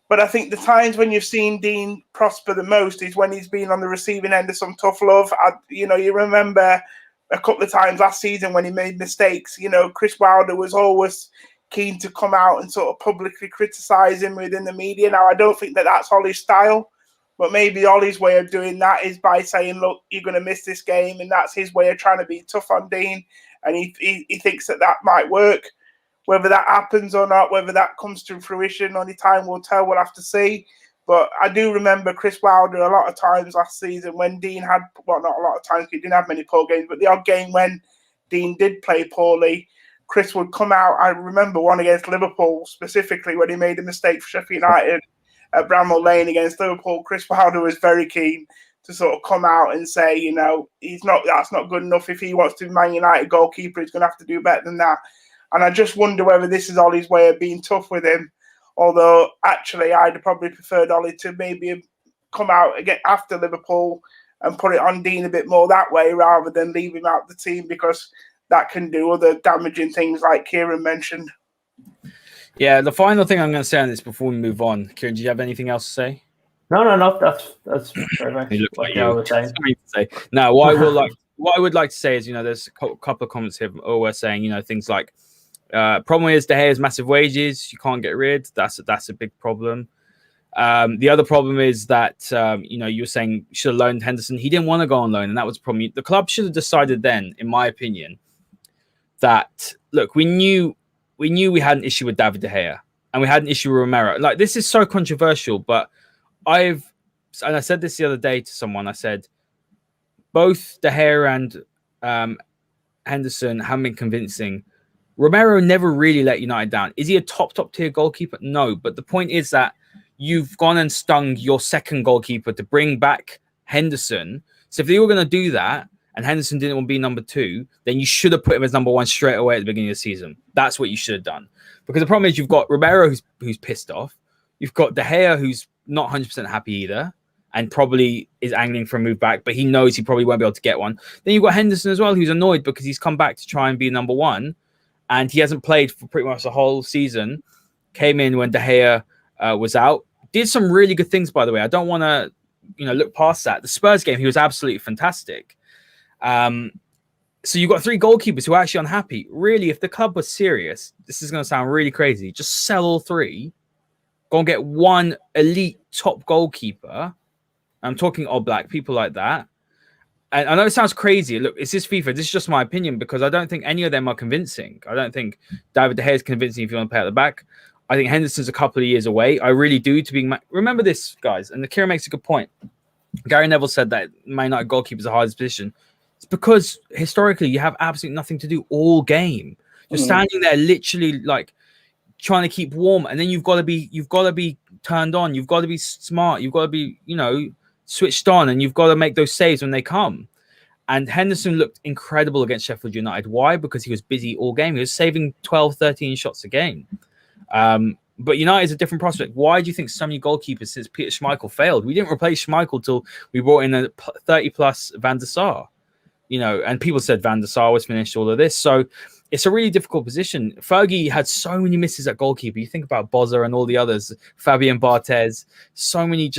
But I think the times when you've seen Dean prosper the most is when he's been on the receiving end of some tough love. You remember a couple of times last season when he made mistakes. Chris Wilder was always keen to come out and sort of publicly criticise him within the media. Now, I don't think that's Ollie's style. But maybe Ollie's way of doing that is by saying, look, you're going to miss this game. And that's his way of trying to be tough on Dean. And he thinks that might work. Whether that happens or not, whether that comes to fruition, only time will tell. We'll have to see. But I do remember Chris Wilder a lot of times last season when Dean had, well, not a lot of times, he didn't have many poor games, but the odd game when Dean did play poorly, Chris would come out. I remember one against Liverpool specifically when he made a mistake for Sheffield United at Bramall Lane against Liverpool. Chris Wilder was very keen to sort of come out and say, you know, that's not good enough. If he wants to be Man United goalkeeper, he's going to have to do better than that. And I just wonder whether this is Ollie's way of being tough with him. Although, actually, I'd probably preferred Ollie to maybe come out again after Liverpool and put it on Dean a bit more that way rather than leave him out the team, because that can do other damaging things like Ciaran mentioned. Yeah, the final thing I'm going to say on this before we move on, Ciaran, do you have anything else to say? No. That's very much. You look like you were saying. No, what I would like to say is, you know, there's a couple of comments here. We're saying, you know, things like, problem is De Gea's massive wages. You can't get rid. That's a big problem. The other problem is that, you know, you were saying should have loaned Henderson. He didn't want to go on loan, and that was the problem. The club should have decided then, in my opinion, that, look, we knew we had an issue with David De Gea, and we had an issue with Romero. Like, this is so controversial, but and I said this the other day to someone. I said both De Gea and Henderson haven't been convincing. Romero never really let United down. Is he a top tier goalkeeper? No, but the point is that you've gone and stung your second goalkeeper to bring back Henderson. So if they were going to do that and Henderson didn't want to be number 2, then you should have put him as number 1 straight away at the beginning of the season. That's what you should have done. Because the problem is you've got Romero who's pissed off. You've got De Gea who's not 100% happy either and probably is angling for a move back, but he knows he probably won't be able to get one. Then you've got Henderson as well, who's annoyed because he's come back to try and be number 1 and he hasn't played for pretty much the whole season. Came in when De Gea was out. Did some really good things, by the way. I don't want to, you know, look past that. The Spurs game, he was absolutely fantastic. So you've got 3 goalkeepers who are actually unhappy. Really, if the club was serious, this is going to sound really crazy. Just sell all 3. Go and get 1 elite top goalkeeper. I'm talking Oblak, people like that. And I know it sounds crazy. Look, it's just FIFA. This is just my opinion because I don't think any of them are convincing. I don't think David De Gea is convincing if you want to pay at the back. I think Henderson's a couple of years away. I really do. Remember this, guys, and Ciaran makes a good point. Gary Neville said that Man United goalkeeper is the hardest position. It's because historically you have absolutely nothing to do all game. You're standing there literally like trying to keep warm, and then you've got to be turned on. You've got to be smart. You've got to be, you know, switched on, and you've got to make those saves when they come. And Henderson looked incredible against Sheffield United. Why? Because he was busy all game. He was saving 12, 13 shots a game. But United is a different prospect. Why do you think so many goalkeepers since Peter Schmeichel failed? We didn't replace Schmeichel till we brought in a 30-plus Van der Sar. You know, and people said Van der Sar was finished all of this. So it's a really difficult position. Fergie had so many misses at goalkeeper. You think about Bozza and all the others, Fabian Barthez, so many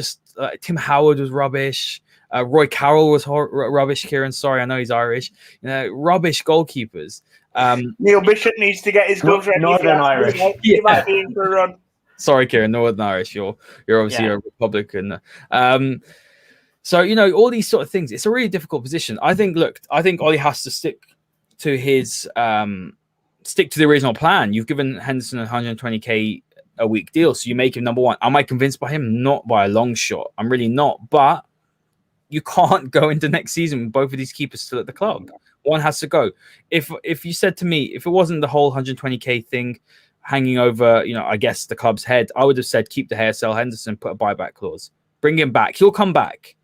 Tim Howard was rubbish. Roy Carroll was rubbish. Ciaran, sorry, I know he's Irish. Rubbish goalkeepers. Neil Bishop needs to get his gloves ready. Northern Irish. He might be in for a run. Sorry, Ciaran, Northern Irish. You're obviously a Republican. So, you know, all these sort of things. It's a really difficult position. I think Ollie has to stick to the original plan. You've given Henderson a 120k a week deal, so you make him number 1. Am I convinced by him? Not by a long shot. I'm really not. But you can't go into next season with both of these keepers still at the club. One has to go. If you said to me, if it wasn't the whole 120k thing hanging over, you know, I guess the club's head, I would have said keep De Gea, sell Henderson, put a buyback clause. Bring him back. He'll come back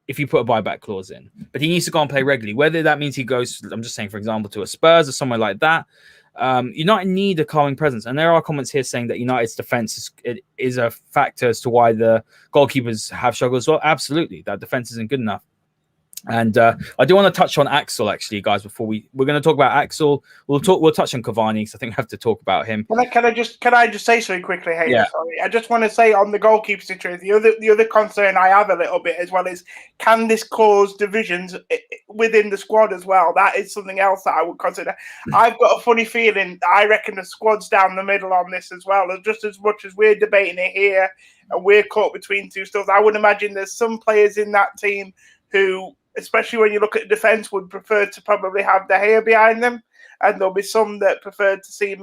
if you put a buyback clause in. But he needs to go and play regularly. Whether that means he goes, I'm just saying, for example, to a Spurs or somewhere like that. United need a calming presence. And there are comments here saying that United's defense is a factor as to why the goalkeepers have struggled as well. Absolutely. That defense isn't good enough. And I do want to touch on Axel, actually, guys. Before we're going to talk about Axel, we'll touch on Cavani because I think we have to talk about him. Can I just say something quickly? Hey, yeah. Sorry, I just want to say on the goalkeeper situation, the other concern I have a little bit as well is, can this cause divisions within the squad as well? That is something else that I would consider. I've got a funny feeling. I reckon the squad's down the middle on this as well. Just as much as we're debating it here and we're caught between two stools, I would imagine there's some players in that team who, especially when you look at defence, would prefer to probably have De Gea behind them. And there'll be some that prefer to see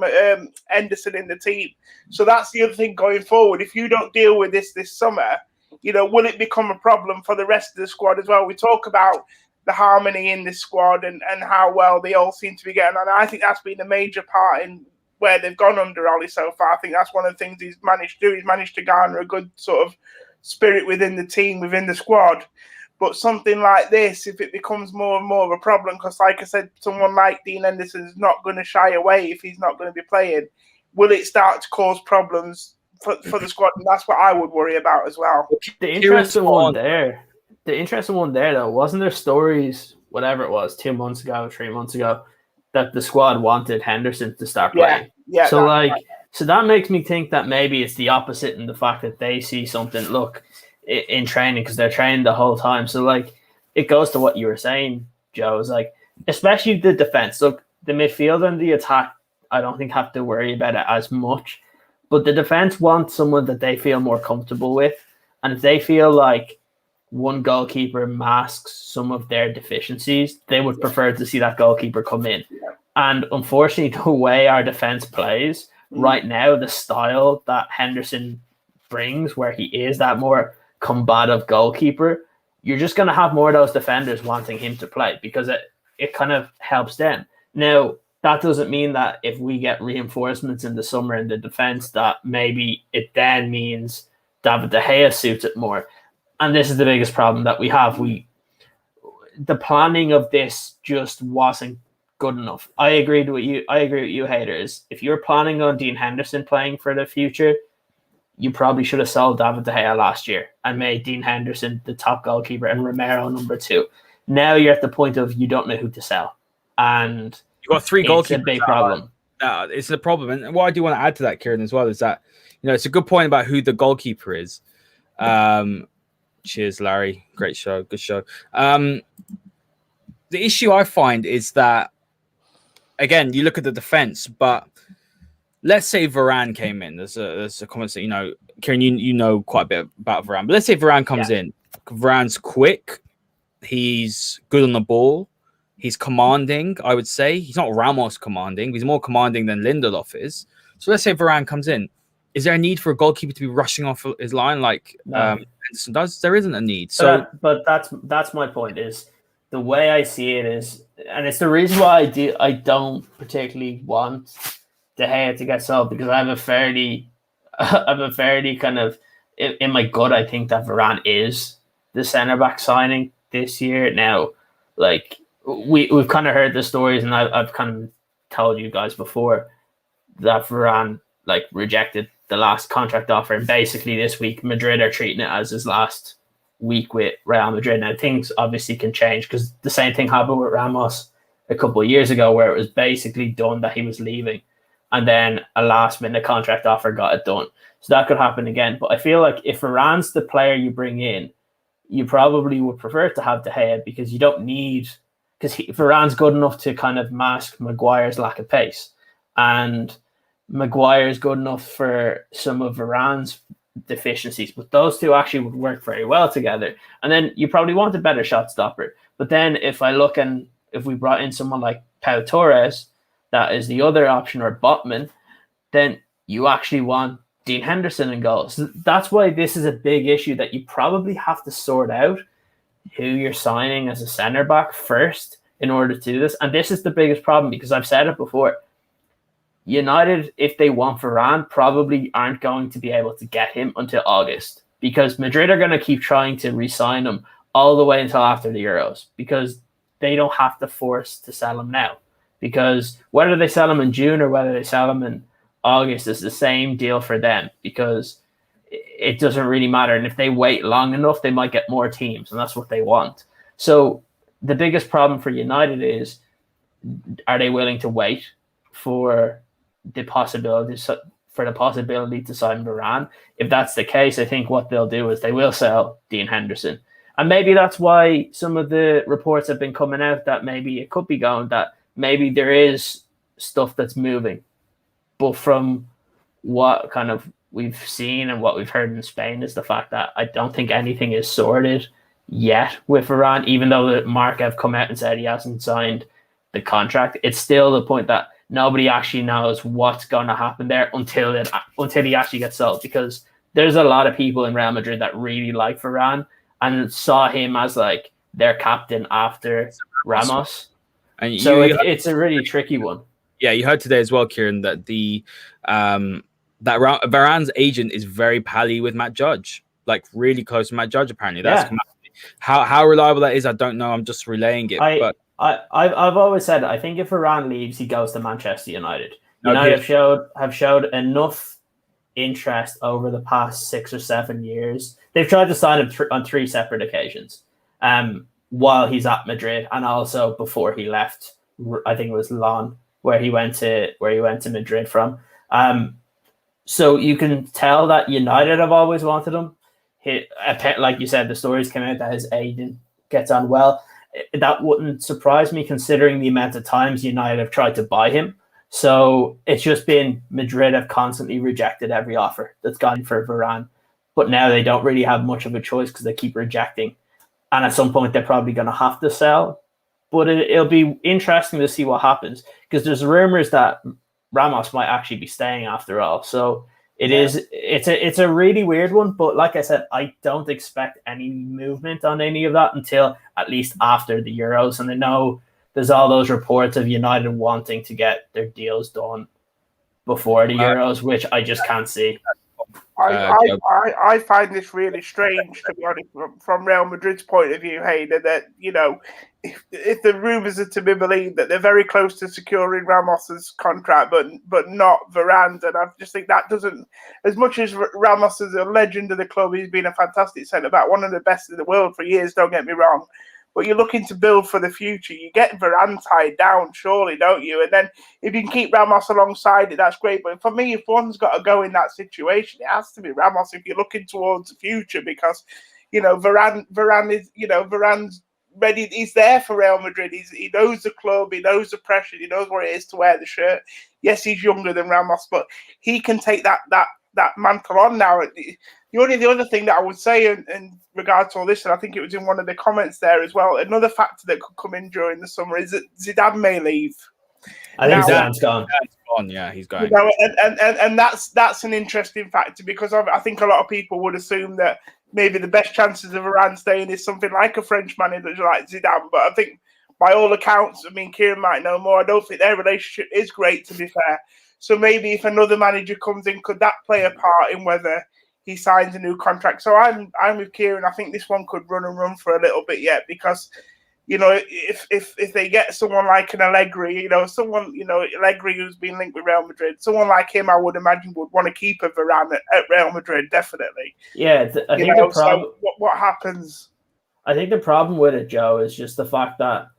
Henderson in the team. So that's the other thing going forward. If you don't deal with this summer, you know, will it become a problem for the rest of the squad as well? We talk about the harmony in this squad and how well they all seem to be getting on. I think that's been a major part in where they've gone under Ollie so far. I think that's one of the things he's managed to do. He's managed to garner a good sort of spirit within the team, within the squad. But something like this, if it becomes more and more of a problem, because like I said, someone like Dean Henderson is not going to shy away if he's not going to be playing. Will it start to cause problems for the squad? And that's what I would worry about as well. The interesting one there, though, wasn't there stories, whatever it was, 2 months ago, 3 months ago, that the squad wanted Henderson to start playing? Yeah. So that makes me think that maybe it's the opposite in the fact that they see something, look, in training, because they're training the whole time. So, like, it goes to what you were saying, Joe, is like, especially the defense. Look, the midfield and the attack, I don't think have to worry about it as much. But the defense wants someone that they feel more comfortable with. And if they feel like one goalkeeper masks some of their deficiencies, they would prefer to see that goalkeeper come in. And unfortunately, the way our defense plays right now, the style that Henderson brings, where he is that more combative goalkeeper, you're just going to have more of those defenders wanting him to play because it kind of helps them. Now, that doesn't mean that if we get reinforcements in the summer in the defense, that maybe it then means David De Gea suits it more. And this is the biggest problem that we have. The planning of this just wasn't good enough. I agree with you, Haider. If you're planning on Dean Henderson playing for the future, you probably should have sold David De Gea last year and made Dean Henderson the top goalkeeper and Romero number 2. Now you're at the point of you don't know who to sell. And you've got 3 goalkeepers. It's a big problem. It's a problem. And what I do want to add to that, Ciaran, as well, is that, it's a good point about who the goalkeeper is. Cheers, Larry. Great show. Good show. The issue I find is that, again, you look at the defense, but let's say Varane came in. There's a comment that, Ciaran, you know quite a bit about Varane, but let's say Varane comes in. Varane's quick. He's good on the ball. He's commanding, I would say. He's not Ramos commanding. He's more commanding than Lindelof is. So let's say Varane comes in. Is there a need for a goalkeeper to be rushing off his line like Henderson does? There isn't a need. So, but that's my point. Is the way I see it is, and it's the reason why I don't particularly want De Gea to get sold, because I have a fairly kind of in my gut. I think that Varane is the centre back signing this year. Now, like we've kind of heard the stories, and I've kind of told you guys before that Varane rejected the last contract offer, and basically this week Madrid are treating it as his last week with Real Madrid. Now things obviously can change, because the same thing happened with Ramos a couple of years ago, where it was basically done that he was leaving, and then a last minute contract offer got it done. So that could happen again. But I feel like if Varane's the player you bring in, you probably would prefer to have De Gea, because you don't need, because Varane's good enough to kind of mask Maguire's lack of pace, and Maguire is good enough for some of Varane's deficiencies, but those two actually would work very well together. And then you probably want a better shot stopper. But then if we brought in someone like Pau Torres, that is the other option, or Botman, then you actually want Dean Henderson in goal. So that's why this is a big issue, that you probably have to sort out who you're signing as a centre back first in order to do this. And this is the biggest problem, because I've said it before. United, if they want Varane, probably aren't going to be able to get him until August, because Madrid are going to keep trying to re-sign him all the way until after the Euros, because they don't have to force to sell him now. Because whether they sell him in June or whether they sell him in August is the same deal for them, because it doesn't really matter. And if they wait long enough, they might get more teams, and that's what they want. So the biggest problem for United is, are they willing to wait for the possibility to sign Varane? If that's the case, I think what they'll do is they will sell Dean Henderson. And maybe that's why some of the reports have been coming out that maybe it could be going, that maybe there is stuff that's moving. But from what kind of we've seen and what we've heard in Spain is the fact that I don't think anything is sorted yet with Varane, even though the Mark have come out and said he hasn't signed the contract. It's still the point that nobody actually knows what's going to happen there until he actually gets sold, because there's a lot of people in Real Madrid that really like Varane and saw him as their captain after Ramos. And it's a really tricky one. Yeah, you heard today as well, Ciaran, that Varane's agent is very pally with Matt Judge, really close to Matt Judge. Apparently, that's How reliable that is, I don't know. I'm just relaying it. I've always said I think if Varane leaves, he goes to Manchester United. United have showed enough interest over the past 6 or 7 years. They've tried to sign him on 3 separate occasions. While he's at Madrid, and also before he left, I think it was Lyon, where he went to Madrid from. So you can tell that United have always wanted him. Like you said, the stories came out that his agent gets on well. That wouldn't surprise me considering the amount of times United have tried to buy him. So it's just been Madrid have constantly rejected every offer that's gone for Varane. But now they don't really have much of a choice because they keep rejecting. And at some point, they're probably going to have to sell. But it'll be interesting to see what happens because there's rumors that Ramos might actually be staying after all. So it's a really weird one. But like I said, I don't expect any movement on any of that until at least after the Euros. And I know there's all those reports of United wanting to get their deals done before the Euros, which I just can't see. I find this really strange, to be honest, from Real Madrid's point of view, Haider, that, if the rumours are to be believed that they're very close to securing Ramos's contract, but not Varane's, and I just think that doesn't, as much as Ramos is a legend of the club, he's been a fantastic centre-back, one of the best in the world for years, don't get me wrong, but you're looking to build for the future. You get Varane tied down, surely, don't you? And then if you can keep Ramos alongside it, that's great. But for me, if one's got to go in that situation, it has to be Ramos if you're looking towards the future because, Varane is, Varane's ready. He's there for Real Madrid. He knows the club. He knows the pressure. He knows what it is to wear the shirt. Yes, he's younger than Ramos, but he can take that mantle on now. The other thing that I would say in regard to all this, and I think it was in one of the comments there as well, another factor that could come in during the summer is that Zidane may leave. I think Zidane's gone. Yeah, he's going. And that's an interesting factor because I think a lot of people would assume that maybe the best chances of Varane staying is something like a French manager like Zidane. But I think by all accounts, Ciaran might know more. I don't think their relationship is great, to be fair. So maybe if another manager comes in, could that play a part in whether he signs a new contract? So I'm with Ciaran. I think this one could run for a little bit yet because, if they get someone like an Allegri, Allegri who's been linked with Real Madrid, someone like him, I would imagine would want to keep a Varane at Real Madrid, definitely. Yeah, I think the problem. So what happens? I think the problem with it, Joe, is just the fact that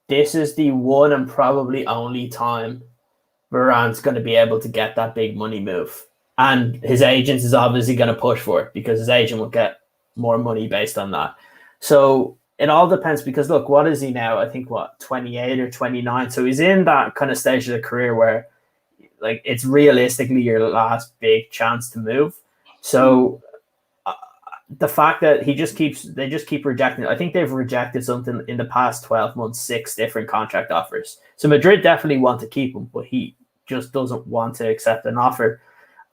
this is the one and probably only time Varane's going to be able to get that big money move. And his agent is obviously going to push for it because his agent will get more money based on that. So it all depends because, look, what is he now? I think, 28 or 29? So he's in that kind of stage of the career where, like, it's realistically your last big chance to move. So the fact that they just keep rejecting it. I think they've rejected something in the past 12 months, 6 different contract offers. So Madrid definitely want to keep him, but he just doesn't want to accept an offer.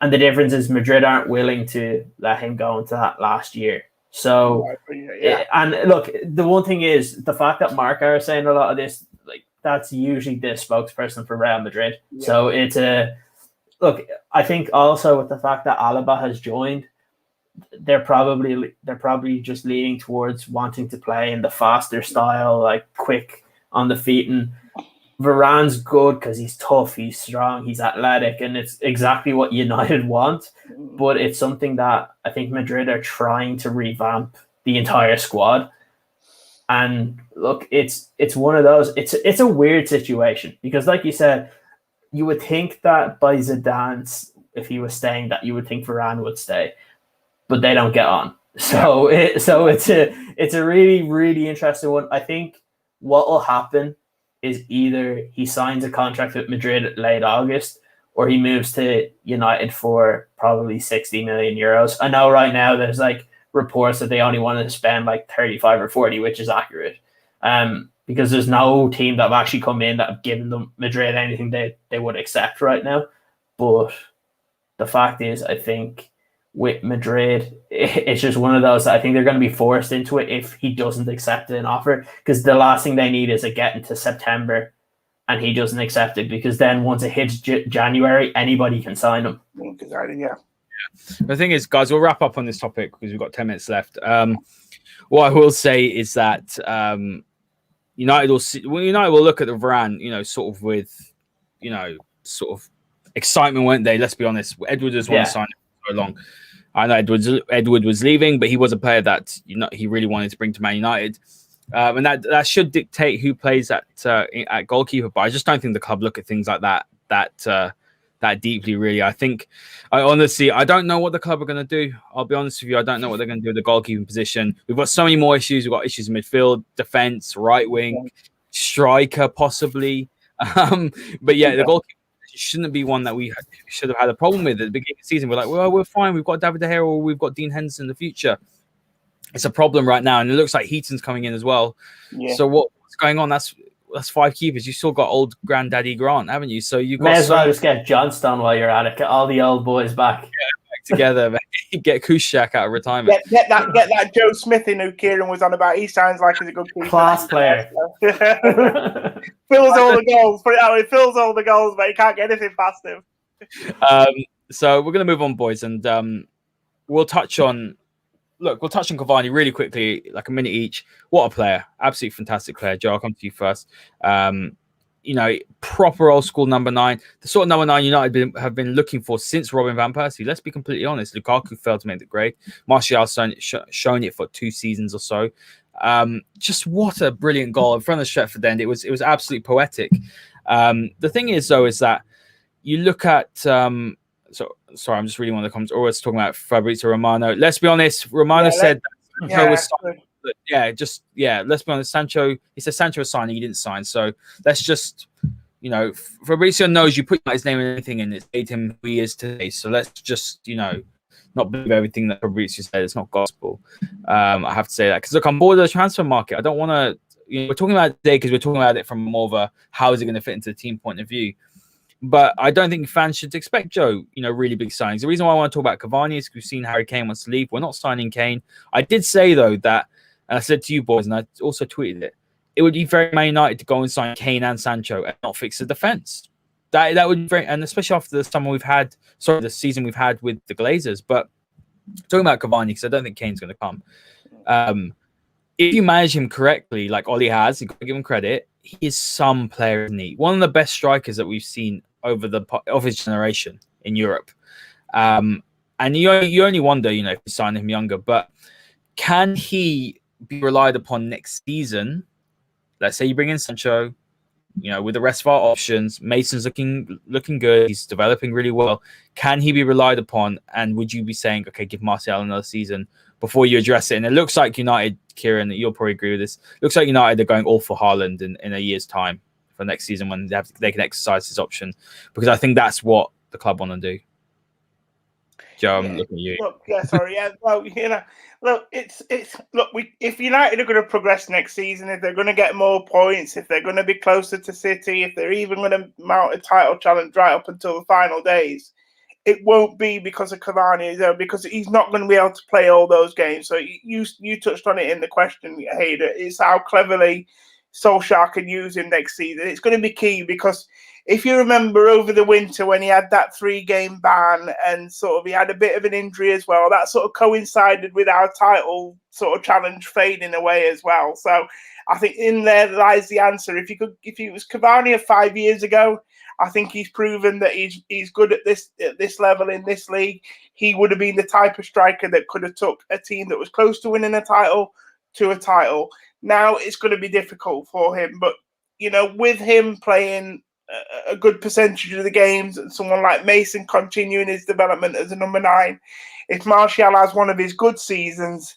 And the difference is Madrid aren't willing to let him go into that last year. So, and look, the one thing is the fact that Marca are saying a lot of this, like that's usually the spokesperson for Real Madrid. Yeah. So it's look, I think also with the fact that Alaba has joined, they're probably just leaning towards wanting to play in the faster style, like quick on the feet. And Varane's good because he's tough, he's strong, he's athletic, and it's exactly what United want. But it's something that I think Madrid are trying to revamp the entire squad. And look, it's one of those. It's a weird situation because, like you said, you would think that by Zidane's, if he was staying, that you would think Varane would stay, but they don't get on. So it's a really, really interesting one. I think what will happen is either he signs a contract with Madrid late August or he moves to United for probably 60 million euros. I know right now there's like reports that they only wanted to spend like 35 or 40, which is accurate. Because there's no team that have actually come in that have given them Madrid anything they would accept right now. But the fact is, I think with Madrid, it's just one of those that I think they're going to be forced into it if he doesn't accept an offer, because the last thing they need is to get into September and he doesn't accept it, because then once it hits January, anybody can sign him. Yeah. The thing is, guys, we'll wrap up on this topic because we've got 10 minutes left. What I will say is that United will look at the Varane, sort of with, sort of excitement, weren't they? Let's be honest. Edward has wanted to sign for so long. I know Edward was leaving, but he was a player that he really wanted to bring to Man United. And that should dictate who plays at goalkeeper. But I just don't think the club look at things like that deeply, really. I don't know what the club are going to do. I'll be honest with you. I don't know what they're going to do with the goalkeeping position. We've got so many more issues. We've got issues in midfield, defense, right wing, striker, possibly. But yeah, the goalkeeper shouldn't be one that we should have had a problem with at the beginning of the season. We're like, well, we're fine. We've got David De Gea or we've got Dean Henderson in the future. It's a problem right now, and it looks like Heaton's coming in as well. Yeah. So what's going on? That's 5 keepers. You still got old Granddaddy Grant, haven't you? So you may as well just get Johnston while you're at it. Get all the old boys back. Together. Get Kushak out of retirement. Get that Joe Smith in who Ciaran was on about. He sounds like he's a good keeper. Class player. Fills all the goals. Put it that way. Fills all the goals, but you can't get anything past him. So we're going to move on, boys, and we'll touch on Cavani really quickly, like a minute each. What a player. Absolutely fantastic player. Joe, I'll come to you first. Proper old school number 9. The sort of number 9 United have been looking for since Robin van Persie. Let's be completely honest. Lukaku failed to make the grade. Martial's shown it for 2 seasons or so. Just what a brilliant goal in front of the Stretford end. It was absolutely poetic. The thing is, though, is that you look at... sorry, I'm just reading one of the comments. Always talking about Fabrizio Romano. Let's be honest. Romano said that Sancho was signed. Let's be honest. Sancho, he said Sancho was signing. He didn't sign. So let's just, Fabrizio knows you put his name in anything and it's made him who he is today. So let's just, not believe everything that Fabrizio said. It's not gospel. I have to say that because look, I'm bored of the transfer market. I don't want to. We're talking about it today because we're talking about it from more of a how is it going to fit into the team point of view. But I don't think fans should expect, Joe, really big signings. The reason why I want to talk about Cavani is we've seen Harry Kane wants to leave. We're not signing Kane. I did say, though, that, and I said to you boys, and I also tweeted it, it would be very Man United to go and sign Kane and Sancho and not fix the defense. That would be very, and especially after the season we've had with the Glazers. But talking about Cavani, because I don't think Kane's going to come. If you manage him correctly, like Ollie has, you've got to give him credit. He is some player, isn't he? One of the best strikers that we've seen of his generation in Europe. And you only wonder, if you sign him younger, but can he be relied upon next season? Let's say you bring in Sancho, with the rest of our options, Mason's looking good. He's developing really well. Can he be relied upon? And would you be saying, okay, give Martial another season before you address it? And it looks like United, Ciaran, you'll probably agree with this. Looks like United are going all for Haaland in a year's time for next season when they can exercise his option, because I think that's what the club want to do. Joe, I'm looking at you. Well, if United are going to progress next season, if they're going to get more points, if they're going to be closer to City, if they're even going to mount a title challenge right up until the final days, it won't be because of Cavani, because he's not going to be able to play all those games. So you touched on it in the question, Haider. It's how cleverly Solskjaer can use him next season. It's going to be key because if you remember over the winter when he had that 3-game ban and sort of he had a bit of an injury as well, that sort of coincided with our title sort of challenge fading away as well. So I think in there lies the answer. If it was Cavani of 5 years ago, I think he's proven that he's good at this level in this league. He would have been the type of striker that could have took a team that was close to winning a title to a title. Now it's going to be difficult for him, but with him playing a good percentage of the games and someone like Mason continuing his development as a number 9, if Martial has one of his good seasons,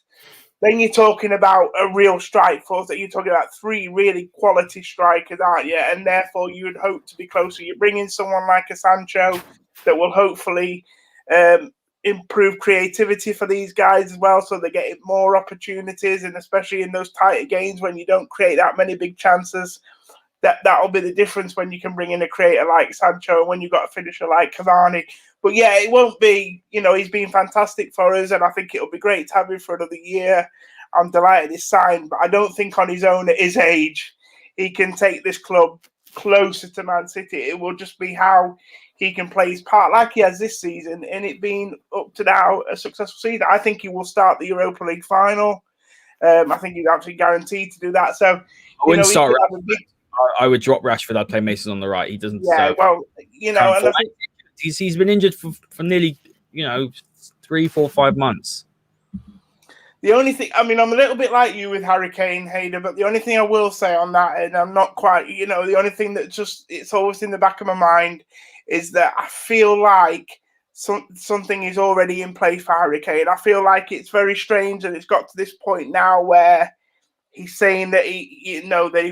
then you're talking about a real strike force. That you're talking about 3 really quality strikers, aren't you? And therefore, you would hope to be closer. You bring in someone like a Sancho that will hopefully improve creativity for these guys as well, so they get more opportunities, and especially in those tighter games when you don't create that many big chances. That'll be the difference when you can bring in a creator like Sancho and when you've got a finisher like Cavani. But yeah, it won't be, he's been fantastic for us, and I think it'll be great to have him for another year. I'm delighted he's signed, but I don't think on his own at his age he can take this club closer to Man City. It will just be how he can play his part like he has this season, and it being up to now a successful season, I think he will start the Europa League final. I think he's actually guaranteed to do that. So, I would drop Rashford. I'd play Mason on the right. He doesn't. Yeah, well, and he's been injured for nearly 3, 4, 5 months. The only thing, I'm a little bit like you with Harry Kane, Haider, but the only thing I will say on that, and I'm not quite, the only thing that it's always in the back of my mind is that I feel like something is already in place for Harry Kane. I feel like it's very strange that it's got to this point now where he's saying that he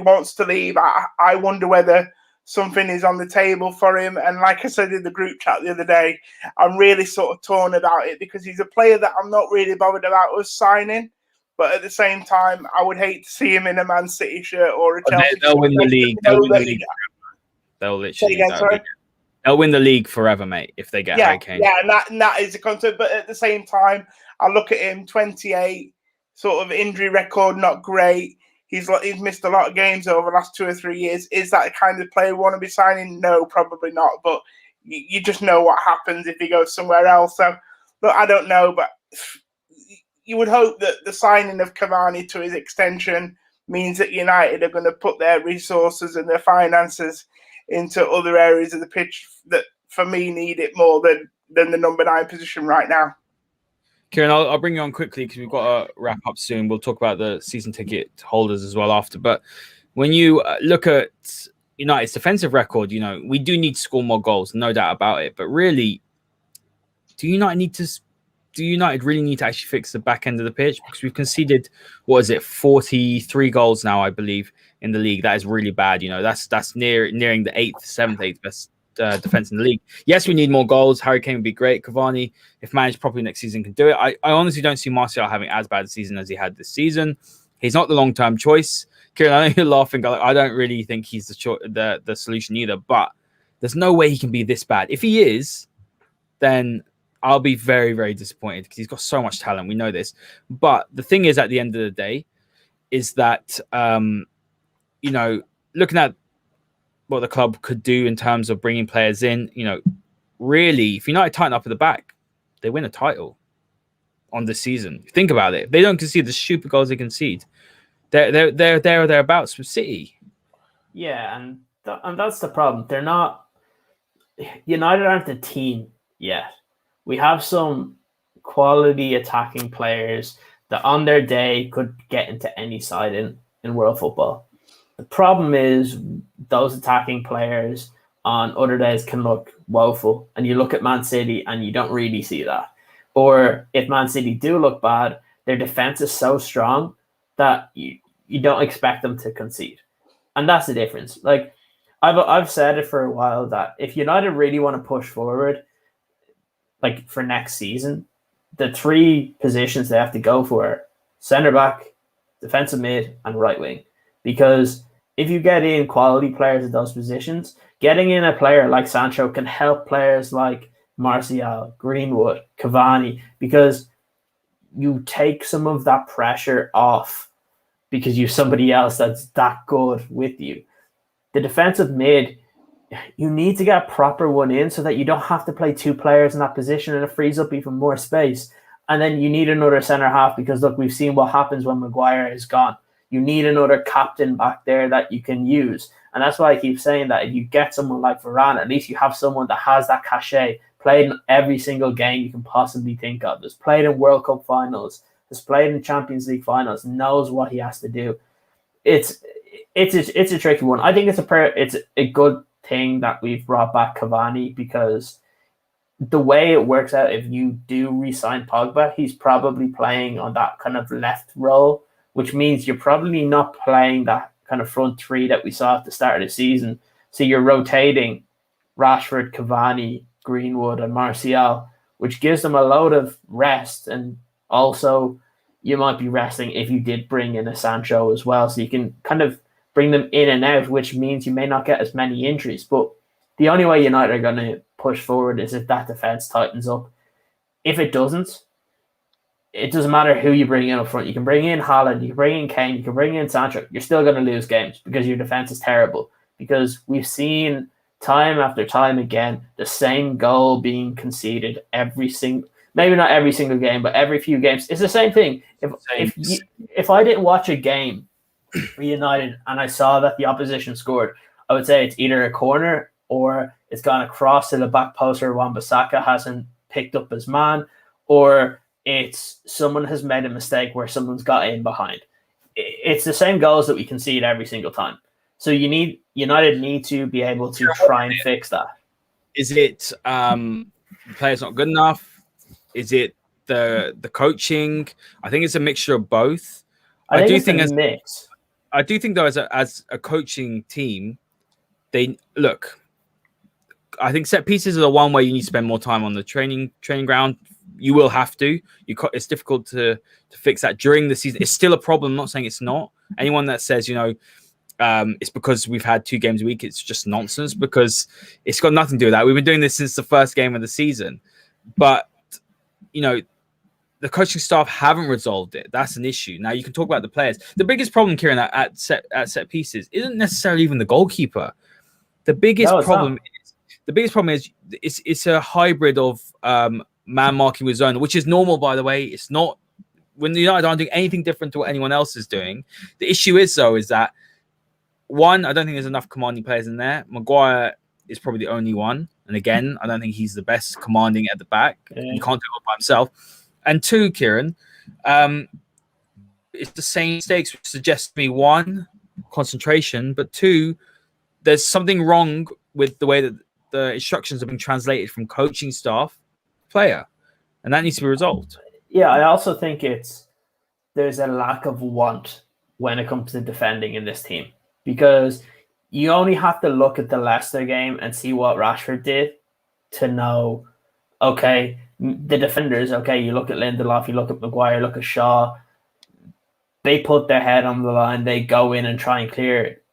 wants to leave. I wonder whether something is on the table for him. And like I said in the group chat the other day, I'm really sort of torn about it because he's a player that I'm not really bothered about us signing. But at the same time, I would hate to see him in a Man City shirt or a Chelsea. They'll win the league. They'll win the league. They'll literally. They'll win the league forever, mate, if they get Harry Kane. Yeah, and that is a concept. But at the same time, I look at him, 28, sort of injury record, not great. He's missed a lot of games over the last 2 or 3 years. Is that the kind of player we want to be signing? No, probably not. But you just know what happens if he goes somewhere else. So, look, I don't know. But you would hope that the signing of Cavani to his extension means that United are going to put their resources and their finances into other areas of the pitch that, for me, need it more than the number 9 position right now. Ciaran, I'll bring you on quickly because we've got to wrap up soon. We'll talk about the season ticket holders as well after. But when you look at United's defensive record, we do need to score more goals, no doubt about it. But really, do United really need to actually fix the back end of the pitch? Because we've conceded, 43 goals now, I believe, in the league. That is really bad. That's nearing the 7th, 8th best defense in the league. Yes, we need more goals. Harry Kane would be great. Cavani, if managed properly next season, can do it. I honestly don't see Martial having as bad a season as he had this season. He's not the long-term choice. Ciaran, I know you're laughing. I don't really think he's the solution either, but there's no way he can be this bad. If he is, then I'll be very, very disappointed because he's got so much talent. We know this. But the thing is, at the end of the day, is that, looking at what the club could do in terms of bringing players in, really, if United tighten up at the back, they win a title on the season. Think about it. If they don't concede the stupid goals they concede, they're there or thereabouts with City. Yeah, and that's the problem. They're not. United aren't the team yet. We have some quality attacking players that on their day could get into any side in world football. The problem is those attacking players on other days can look woeful. And you look at Man City and you don't really see that. Or if Man City do look bad, their defense is so strong that you don't expect them to concede. And that's the difference. Like I've said it for a while that if United really want to push forward, like for next season, the 3 positions they have to go for: centre back, defensive mid, and right wing. Because if you get in quality players at those positions, getting in a player like Sancho can help players like Martial, Greenwood, Cavani, because you take some of that pressure off because you have somebody else that's that good with you. The defensive mid, you need to get a proper one in so that you don't have to play 2 players in that position and it frees up even more space. And then you need another centre half because, look, we've seen what happens when Maguire is gone. You need another captain back there that you can use. And that's why I keep saying that if you get someone like Varane, at least you have someone that has that cachet, played in every single game you can possibly think of, has played in World Cup finals, has played in Champions League finals, knows what he has to do. It's a tricky one. I think it's a good thing that we've brought back Cavani because the way it works out, if you do re-sign Pogba, he's probably playing on that kind of left role, which means you're probably not playing that kind of front 3 that we saw at the start of the season. So you're rotating Rashford, Cavani, Greenwood, and Martial, which gives them a load of rest. And also you might be resting if you did bring in a Sancho as well. So you can kind of bring them in and out, which means you may not get as many injuries. But the only way United are going to push forward is if that defense tightens up. If it doesn't, it doesn't matter who you bring in up front. You can bring in Haaland, you can bring in Kane, you can bring in Sancho. You're still going to lose games because your defense is terrible. Because we've seen time after time again, the same goal being conceded maybe not every single game, but every few games. It's the same thing. If I didn't watch a game for United and I saw that the opposition scored, I would say it's either a corner or it's gone across to the back post where Wan-Bissaka hasn't picked up his man, or it's someone has made a mistake where someone's got in behind. It's the same goals that we concede every single time. So United need to be able to try and fix that. Is it the players not good enough? Is it the coaching? I think it's a mixture of both. I do think though, as a coaching team, they look. I think set pieces are the one where you need to spend more time on the training ground. You will have to. It's difficult to fix that during the season. It's still a problem. I'm not saying it's not. Anyone that says it's because we've had 2 games a week, it's just nonsense, because it's got nothing to do with that. We've been doing this since the first game of the season, but the coaching staff haven't resolved it. That's an issue. Now you can talk about the players. The biggest problem, Ciaran, at set pieces isn't necessarily even the goalkeeper. The biggest problem is it's a hybrid of man marking with zone, which is normal, by the way. It's not when the United aren't doing anything different to what anyone else is doing. The issue is that one, I don't think there's enough commanding players in there. Maguire is probably the only one. And again, I don't think he's the best commanding at the back. Yeah. He can't do it by himself. And 2, Ciaran, it's the same mistakes, which suggests to me, 1, concentration, but 2, there's something wrong with the way that the instructions are being translated from coaching staff player. And that needs to be resolved. Yeah, I also think there's a lack of want when it comes to defending in this team, because you only have to look at the Leicester game and see what Rashford did to know, okay, the defenders, okay, you look at Lindelof, you look at Maguire, look at Shaw, they put their head on the line, they go in and try and clear it.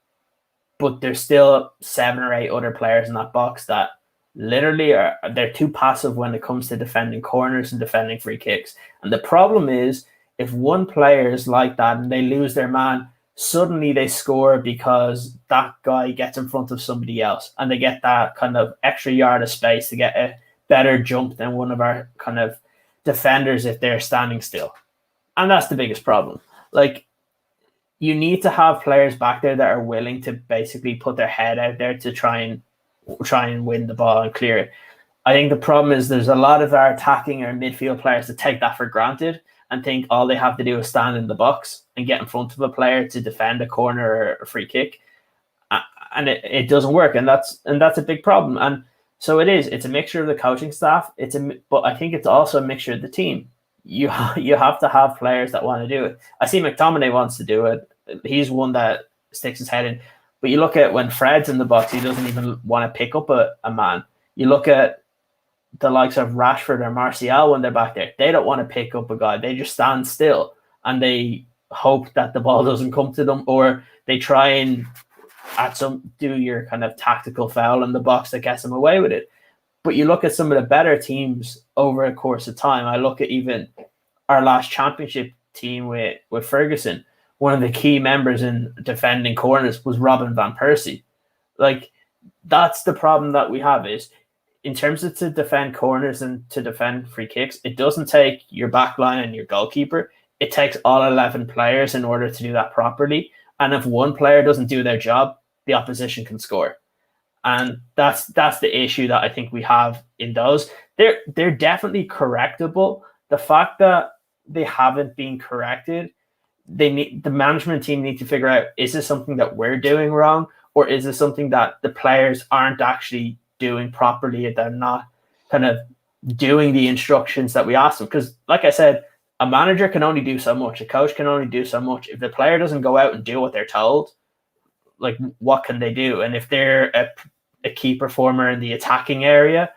But there's still 7 or 8 other players in that box that literally they're too passive when it comes to defending corners and defending free kicks. And the problem is, if one player is like that and they lose their man, suddenly they score because that guy gets in front of somebody else and they get that kind of extra yard of space to get a better jump than one of our kind of defenders if they're standing still. And that's the biggest problem. Like, you need to have players back there that are willing to basically put their head out there to try and win the ball and clear it. I think the problem is there's a lot of our attacking or midfield players that take that for granted and think all they have to do is stand in the box and get in front of a player to defend a corner or a free kick. And it doesn't work. And that's a big problem. And so it's a mixture of the coaching staff. But I think it's also a mixture of the team. You have to have players that want to do it. I see McTominay wants to do it. He's one that sticks his head in. But you look at when Fred's in the box, he doesn't even want to pick up a man. You look at the likes of Rashford or Martial when they're back there. They don't want to pick up a guy. They just stand still and they hope that the ball doesn't come to them, or they try and do your kind of tactical foul in the box that gets them away with it. But you look at some of the better teams over a course of time. I look at even our last championship team with Ferguson. One of the key members in defending corners was Robin van Persie. Like, that's the problem that we have, is in terms of to defend corners and to defend free kicks, it doesn't take your back line and your goalkeeper. It takes all 11 players in order to do that properly. And if one player doesn't do their job, the opposition can score. And that's the issue that I think we have in those. They're definitely correctable. The fact that they haven't been corrected, the management team need to figure out, is this something that we're doing wrong, or is this something that the players aren't actually doing properly? They're not kind of doing the instructions that we ask them. Because like I said, a manager can only do so much. A coach can only do so much. If the player doesn't go out and do what they're told, like, what can they do? And if they're a key performer in the attacking area,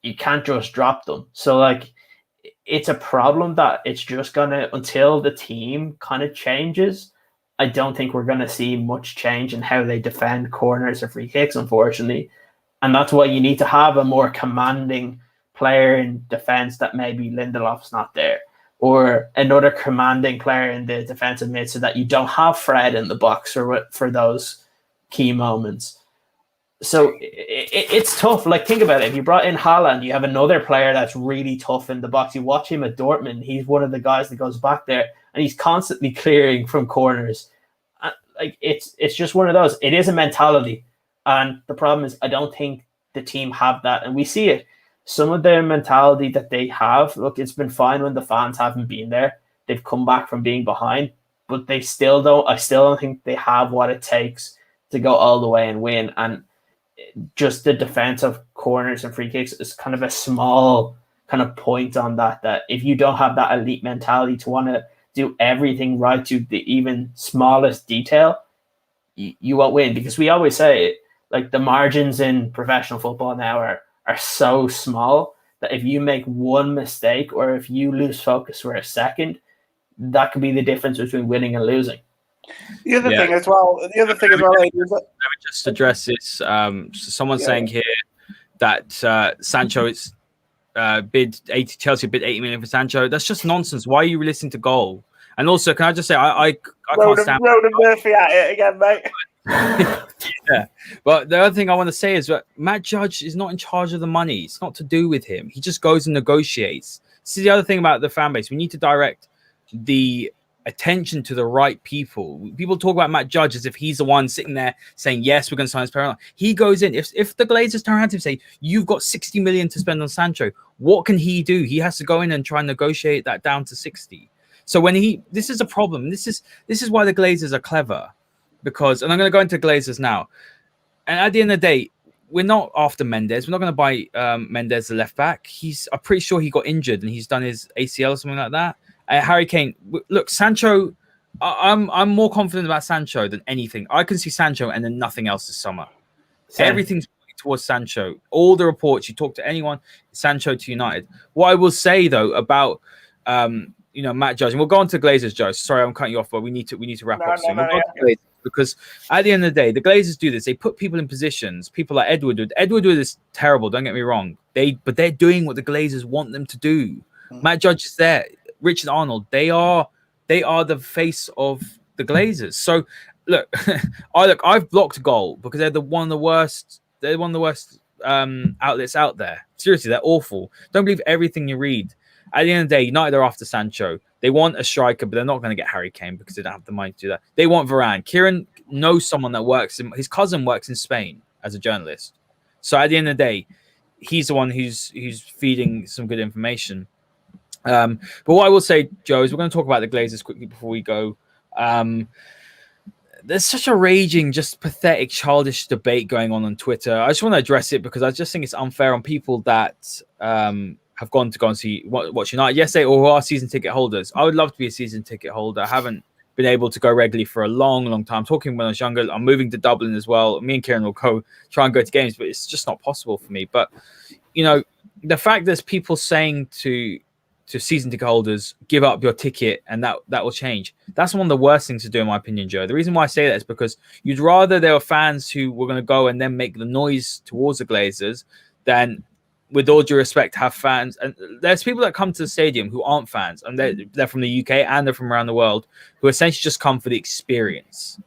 you can't just drop them. So, like, it's a problem that it's just gonna, until the team kind of changes, I don't think we're gonna see much change in how they defend corners or free kicks, unfortunately. And that's why you need to have a more commanding player in defense that maybe Lindelof's not there, or another commanding player in the defensive mid, so that you don't have Fred in the box for those key moments. So it's tough. Like, think about it. If you brought in Haaland, you have another player that's really tough in the box. You watch him at Dortmund. He's one of the guys that goes back there, and he's constantly clearing from corners. Like, it's just one of those. It is a mentality, and the problem is I don't think the team have that, and we see it. Some of the mentality that they have, look, it's been fine when the fans haven't been there. They've come back from being behind, but they still don't. I still don't think they have what it takes to go all the way and win. And just the defense of corners and free kicks is kind of a small kind of point on that. That if you don't have that elite mentality to want to do everything right to the even smallest detail, you won't win. Because we always say it, like, the margins in professional football now are so small that if you make one mistake or if you lose focus for a second, that could be the difference between winning and losing. The other thing as well, is that, let me just address this. Someone's saying here that Sancho is Chelsea bid 80 million for Sancho. That's just nonsense. Why are you listening to Goal? And also, can I just say, I can't stand Ronan Murphy at it again, mate. Yeah, but the other thing I want to say is that Matt Judge is not in charge of the money. It's not to do with him. He just goes and negotiates. This is the other thing about the fan base. We need to direct the attention to the right people. People talk about Matt Judge as if he's the one sitting there saying, yes, we're going to sign this player. He goes in. If the Glazers turn around to him and say, you've got 60 million to spend on Sancho, what can he do? He has to go in and try and negotiate that down to 60. So this is a problem. This is why the Glazers are clever. Because, and I'm going to go into Glazers now. And at the end of the day, we're not after Mendes. We're not going to buy Mendes, the left back. I'm pretty sure he got injured and he's done his ACL or something like that. Harry Kane, look, Sancho, I'm more confident about Sancho than anything. I can see Sancho and then nothing else this summer. Same. Everything's pointing towards Sancho. All the reports, you talk to anyone, Sancho to United. What I will say, though, about Matt Judge, and we'll go on to Glazers, Joe. Sorry, I'm cutting you off, but we need to wrap up soon. We'll go on to Glazers, because at the end of the day, the Glazers do this. They put people in positions, people like Ed Woodward. Ed Woodward is terrible, don't get me wrong. But they're doing what the Glazers want them to do. Matt Judge is there. Richard Arnold, they are the face of the Glazers. So look, I've blocked Goal because they're one of the worst outlets out there. Seriously, they're awful. Don't believe everything you read. At the end of the day, United are after Sancho. They want a striker, but they're not going to get Harry Kane because they don't have the money to do that. They want Varane. Ciaran knows someone that his cousin works in Spain as a journalist. So at the end of the day, he's the one who's feeding some good information. But what I will say, Joe, is we're going to talk about the Glazers quickly before we go. There's such a raging, just pathetic, childish debate going on Twitter. I just want to address it because I just think it's unfair on people that have gone to go and see watch United yesterday or who are season ticket holders. I would love to be a season ticket holder. I haven't been able to go regularly for a long, long time. Talking when I was younger, I'm moving to Dublin as well. Me and Ciaran will try and go to games, but it's just not possible for me. But, the fact there's people saying to season ticket holders, give up your ticket and that will change. That's one of the worst things to do, in my opinion, Joe. The reason why I say that is because you'd rather there were fans who were going to go and then make the noise towards the Glazers than, with all due respect, have fans. And there's people that come to the stadium who aren't fans, and they're from the UK and they're from around the world, who essentially just come for the experience.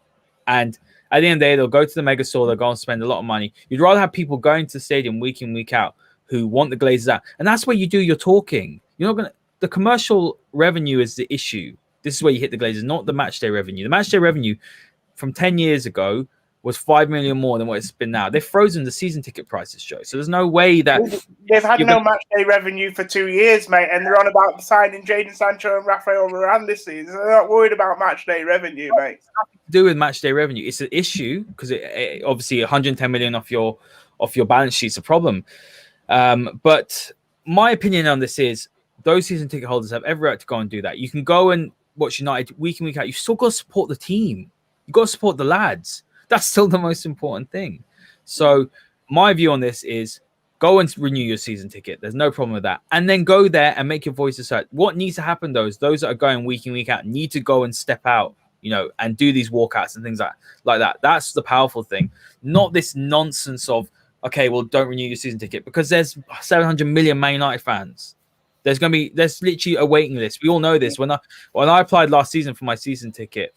And at the end of the day, they'll go to the mega store, they'll go and spend a lot of money. You'd rather have people going to the stadium week in, week out who want the Glazers out. And that's where you do your talking. The commercial revenue is the issue. This is where you hit the Glazers, not the match day revenue. The match day revenue from 10 years ago was 5 million more than what it's been now. They've frozen the season ticket prices, Joe. So there's no way that they've had no match day revenue for 2 years, mate, and they're on about signing Jadon Sancho and Rafael Varane this season. They're not worried about match day revenue, mate. It's nothing to do with match day revenue. It's an issue because it obviously 110 million off your balance sheet's a problem. But my opinion on this is those season ticket holders have every right to go and do that. You can go and watch United week in, week out. You still got to support the team. You got to support the lads. That's still the most important thing. So my view on this is go and renew your season ticket. There's no problem with that. And then go there and make your voices heard. What needs to happen, those that are going week in, week out need to go and step out, and do these walkouts and things like that. That's the powerful thing. Not this nonsense of, okay, well, don't renew your season ticket because there's 700 million Man United fans. There's literally a waiting list. We all know this. When I applied last season for my season ticket,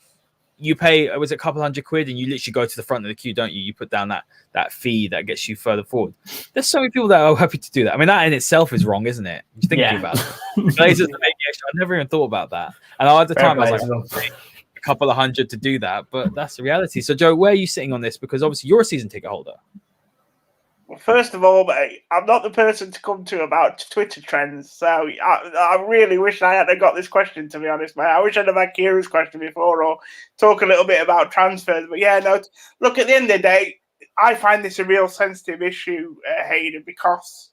you pay, was it a couple £100 and you literally go to the front of the queue, don't you? You put down that fee that gets you further forward. There's so many people that are happy to do that. I mean, that in itself is wrong, isn't it? You think about it. The Glazers are making extra. I never even thought about that. And at the time, I was like, a couple of hundred to do that, but that's the reality. So, Joe, where are you sitting on this? Because obviously you're a season ticket holder. Well, first of all, mate, I'm not the person to come to about Twitter trends, so I really wish I hadn't got this question, to be honest, mate. I wish I'd have had Ciaran's question before, or talk a little bit about transfers. But yeah, no, look, at the end of the day, I find this a real sensitive issue, Haider, because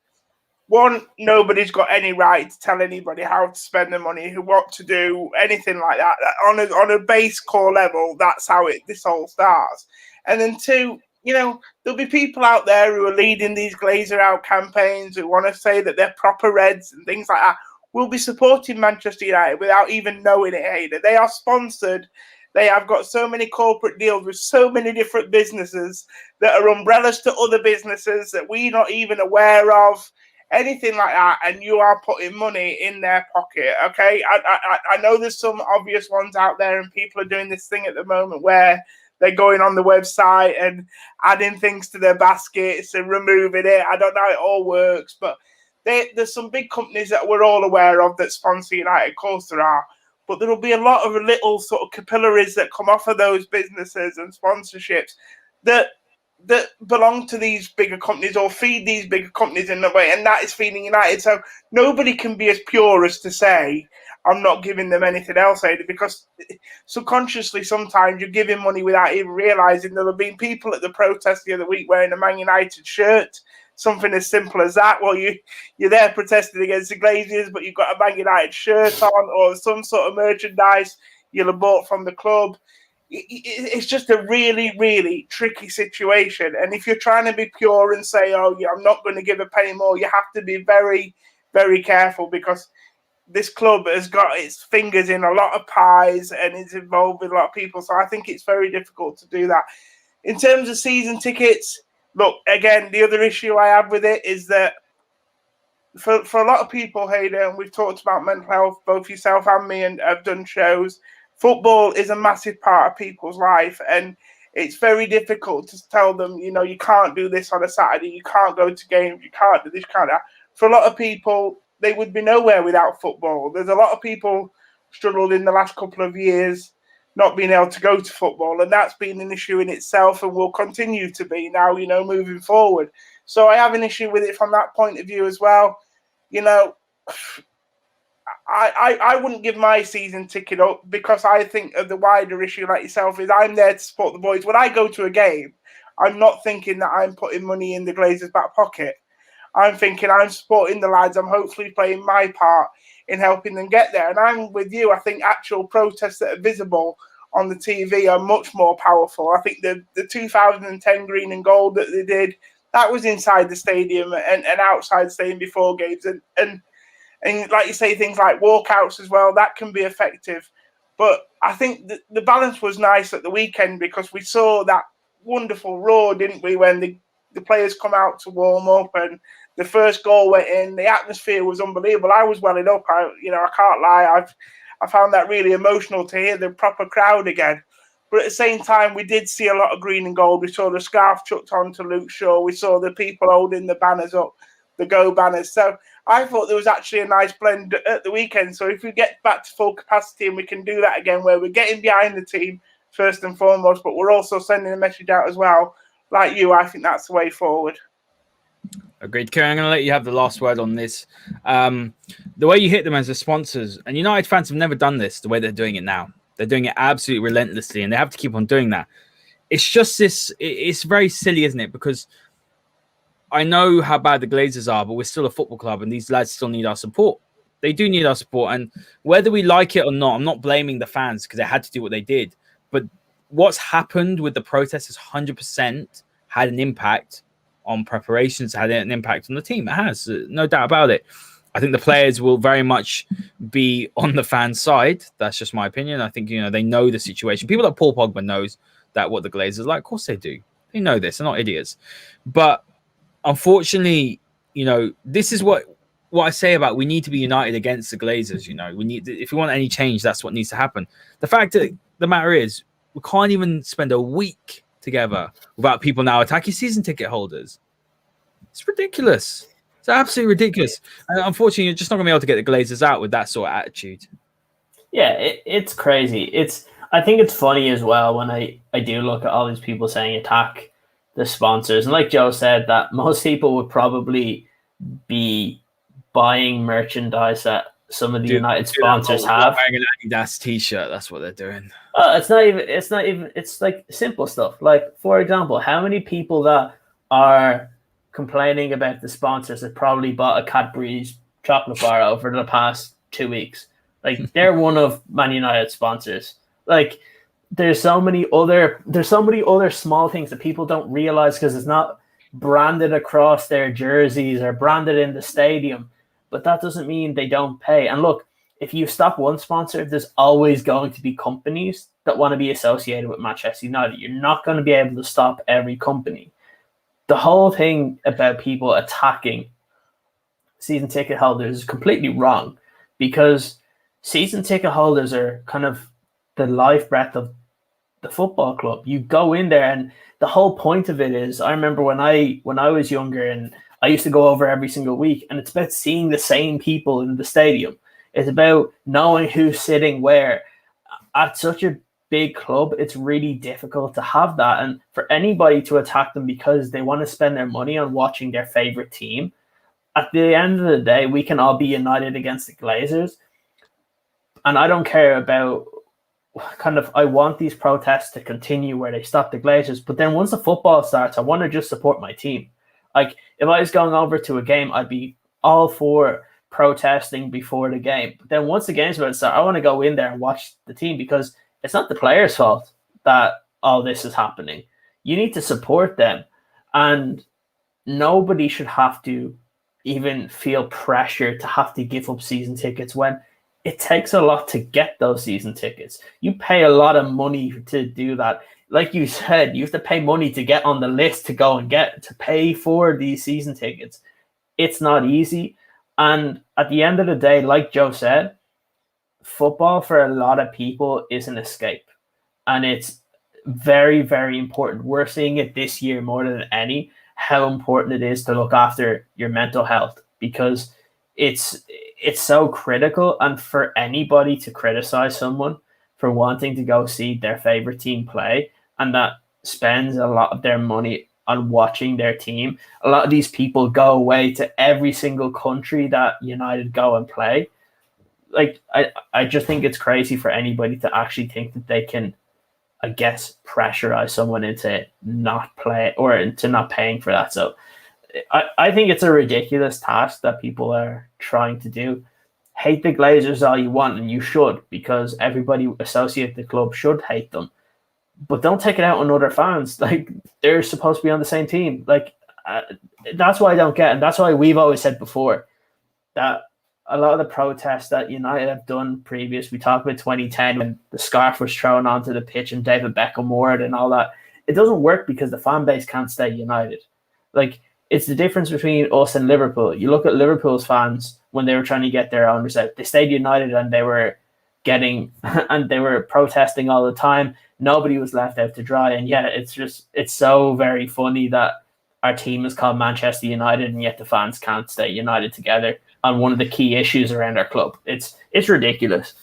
one, nobody's got any right to tell anybody how to spend their money, what to do, anything like that. On a base core level, that's how this all starts. And then two, you know, there'll be people out there who are leading these Glazer out campaigns who want to say that they're proper Reds and things like that. Will be supporting Manchester United without even knowing it, Haider. They are sponsored. They have got so many corporate deals with so many different businesses that are umbrellas to other businesses that we're not even aware of, anything like that, and you are putting money in their pocket, okay? I know there's some obvious ones out there, and people are doing this thing at the moment where they're going on the website and adding things to their baskets and removing it. I don't know how it all works, but there's some big companies that we're all aware of that sponsor United. Of course there are. But there will be a lot of little sort of capillaries that come off of those businesses and sponsorships that belong to these bigger companies or feed these bigger companies in a way, and that is feeding United. So nobody can be as pure as to say, I'm not giving them anything else, Ada, because subconsciously sometimes you're giving money without even realising. There have been people at the protest the other week wearing a Man United shirt, something as simple as that. Well, you're there protesting against the Glazers, but you've got a Man United shirt on or some sort of merchandise you'll have bought from the club. It's just a really, really tricky situation. And if you're trying to be pure and say, oh, yeah, I'm not going to give a penny more, you have to be very, very careful, because this club has got its fingers in a lot of pies and is involved with a lot of people. So I think it's very difficult to do that. In terms of season tickets, look, again, the other issue I have with it is that for a lot of people, Haider, and we've talked about mental health, both yourself and me, and have done shows, football is a massive part of people's life, and it's very difficult to tell them, you know, you can't do this on a Saturday, you can't go to games, you can't do this, you can't do that. For a lot of people, they would be nowhere without football. There's a lot of people struggled in the last couple of years not being able to go to football, and that's been an issue in itself and will continue to be now, you know, moving forward. So I have an issue with it from that point of view as well. You know, I wouldn't give my season ticket up, because I think of the wider issue like yourself is I'm there to support the boys. When I go to a game, I'm not thinking that I'm putting money in the Glazers' back pocket. I'm thinking I'm supporting the lads. I'm hopefully playing my part in helping them get there. And I'm with you. I think actual protests that are visible on the TV are much more powerful. I think the 2010 green and gold that they did, that was inside the stadium and outside the stadium before games. And like you say, things like walkouts as well, that can be effective. But I think the balance was nice at the weekend, because we saw that wonderful roar, didn't we, when the players come out to warm up and the first goal went in. The atmosphere was unbelievable. I was welling up. I can't lie. I found that really emotional to hear the proper crowd again. But at the same time, we did see a lot of green and gold. We saw the scarf chucked onto Luke Shaw. We saw the people holding the banners up, the Go banners. So I thought there was actually a nice blend at the weekend. So if we get back to full capacity and we can do that again, where we're getting behind the team first and foremost, but we're also sending a message out as well, like you, I think that's the way forward. Agreed. Ciaran, I'm going to let you have the last word on this. The way you hit them as the sponsors, and United fans have never done this the way they're doing it now. They're doing it absolutely relentlessly, and they have to keep on doing that. It's just this, it's very silly, isn't it? Because I know how bad the Glazers are, but we're still a football club, and these lads still need our support. They do need our support, and whether we like it or not, I'm not blaming the fans because they had to do what they did. But what's happened with the protests has 100% had an impact on preparations, had an impact on the team. It has, no doubt about it. I think the players will very much be on the fans' side. That's just my opinion. I think, they know the situation. People like Paul Pogba knows that what the Glazers are like. Of course they do. They know this. They're not idiots. But unfortunately, this is what I say about we need to be united against the Glazers. We need, if we want any change, that's what needs to happen. The fact that the matter is, We can't even spend a week together without people now attacking season ticket holders. It's ridiculous. It's absolutely ridiculous. And unfortunately, you're just not going to be able to get the Glazers out with that sort of attitude. Yeah, it's crazy. I think it's funny as well when I do look at all these people saying attack the sponsors. And like Joe said, that most people would probably be buying merchandise that some of the United sponsors have. Wearing an Adidas t-shirt, that's what they're doing. It's not even, it's like simple stuff. Like, for example, how many people that are complaining about the sponsors have probably bought a Cadbury's chocolate bar over the past 2 weeks? Like, they're one of Man United sponsors. Like, there's so many other small things that people don't realize because it's not branded across their jerseys or branded in the stadium. But that doesn't mean they don't pay. And look, if you stop one sponsor, there's always going to be companies that want to be associated with Manchester United. You're not going to be able to stop every company. The whole thing about people attacking season ticket holders is completely wrong, because season ticket holders are kind of the life breath of the football club. You go in there, and the whole point of it is, I remember when I was younger and I used to go over every single week, and it's about seeing the same people in the stadium. It's about knowing who's sitting where. At such a big club, it's really difficult to have that. And for anybody to attack them because they want to spend their money on watching their favorite team, at the end of the day, we can all be united against the Glazers. And I don't care about I want these protests to continue where they stop the Glazers. But then once the football starts, I want to just support my team. Like, if I was going over to a game, I'd be all for protesting before the game. But then once the game's about to start, I want to go in there and watch the team, because it's not the players' fault that all this is happening. You need to support them. And nobody should have to even feel pressure to have to give up season tickets when it takes a lot to get those season tickets. You pay a lot of money to do that. Like you said, you have to pay money to get on the list to go and to pay for these season tickets. It's not easy. And at the end of the day, like Joe said, football for a lot of people is an escape. And it's very, very important. We're seeing it this year more than any, how important it is to look after your mental health, because it's so critical. And for anybody to criticize someone for wanting to go see their favorite team play, and that spends a lot of their money on watching their team. A lot of these people go away to every single country that United go and play. Like, I just think it's crazy for anybody to actually think that they can, I guess, pressurize someone into not play or into not paying for that. So I think it's a ridiculous task that people are trying to do. Hate the Glazers all you want, and you should, because everybody associated the club should hate them. But don't take it out on other fans. Like, they're supposed to be on the same team. Like, that's why I don't get, and that's why we've always said before that a lot of the protests that United have done previous, we talked about 2010 when the scarf was thrown onto the pitch and David Beckham wore it and all that. It doesn't work because the fan base can't stay united. Like, it's the difference between us and Liverpool. You look at Liverpool's fans when they were trying to get their owners out. They stayed united, and they were protesting all the time. Nobody was left out to dry. And yeah, it's so very funny that our team is called Manchester United, and yet the fans can't stay united together on one of the key issues around our club. It's ridiculous.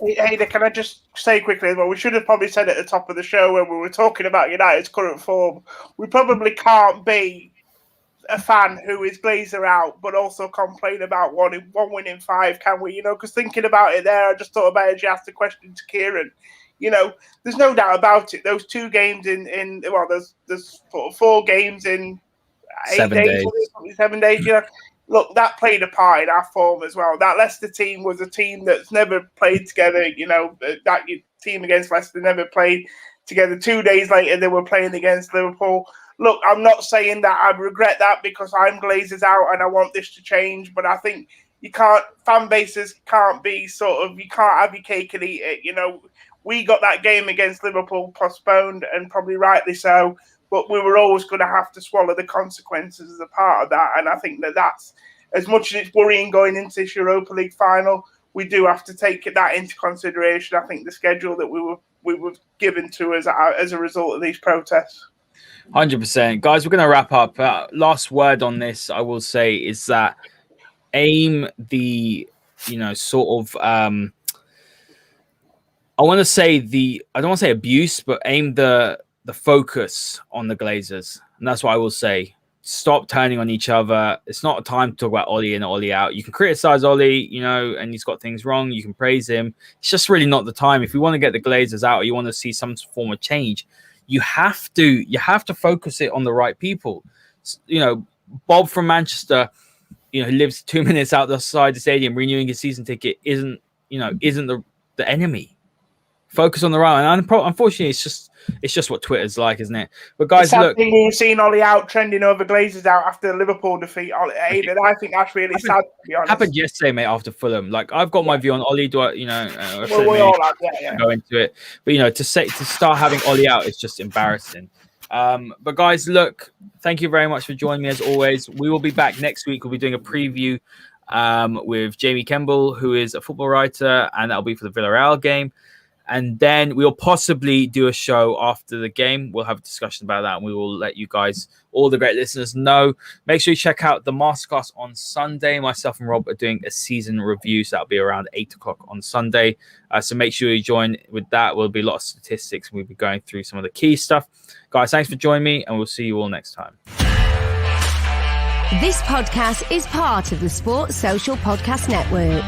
Hey, can I just say quickly, well, we should have probably said at the top of the show when we were talking about United's current form, we probably can't be a fan who is Glazer out, but also complain about one win in 5, can we? You know, because thinking about it there, I just thought about it as you asked the question to Ciaran. You know, there's no doubt about it. Those 2 games there's 4 games in 8 days. 7 days. You know, look, that played a part in our form as well. That Leicester team was a team that's never played together. You know, that team against Leicester never played together. 2 days later, they were playing against Liverpool. Look, I'm not saying that I regret that because I'm Glazers out and I want this to change, but I think fan bases can't be you can't have your cake and eat it. You know, we got that game against Liverpool postponed, and probably rightly so, but we were always going to have to swallow the consequences as a part of that. And I think that's, as much as it's worrying going into this Europa League final, we do have to take that into consideration. I think the schedule that we were given to us as a result of these protests. 100%. Guys, we're going to wrap up. Last word on this, I will say, is that aim the, sort of, I don't want to say abuse, but aim the focus on the Glazers. And that's what I will say. Stop turning on each other. It's not a time to talk about Ollie in and Ollie out. You can criticize Ollie, and he's got things wrong. You can praise him. It's just really not the time. If you want to get the Glazers out, or you want to see some form of change, you have to focus it on the right people. Bob from Manchester, who lives 2 minutes outside the stadium, renewing his season ticket isn't the enemy. Focus on the right. And unfortunately, it's just what Twitter's like, isn't it? But guys, look, we've seen Ollie out trending over Glazers out after the Liverpool defeat. I think that's really sad, to be honest. Happened yesterday, mate, after Fulham. Like, I've got my view on Ollie. Do I, well, we all have, go into it. But to start having Ollie out is just embarrassing. But guys, look, thank you very much for joining me as always. We will be back next week. We'll be doing a preview with Jamie Kemble, who is a football writer, and that'll be for the Villarreal game. And then we'll possibly do a show after the game. We'll have a discussion about that, and we will let you guys, all the great listeners, know. Make sure you check out the Masterclass on Sunday. Myself and Rob are doing a season review, so that'll be around 8 o'clock on Sunday. So make sure you join with that. We'll be a lot of statistics. We'll be going through some of the key stuff. Guys, thanks for joining me, and we'll see you all next time. This podcast is part of the Sports Social Podcast Network.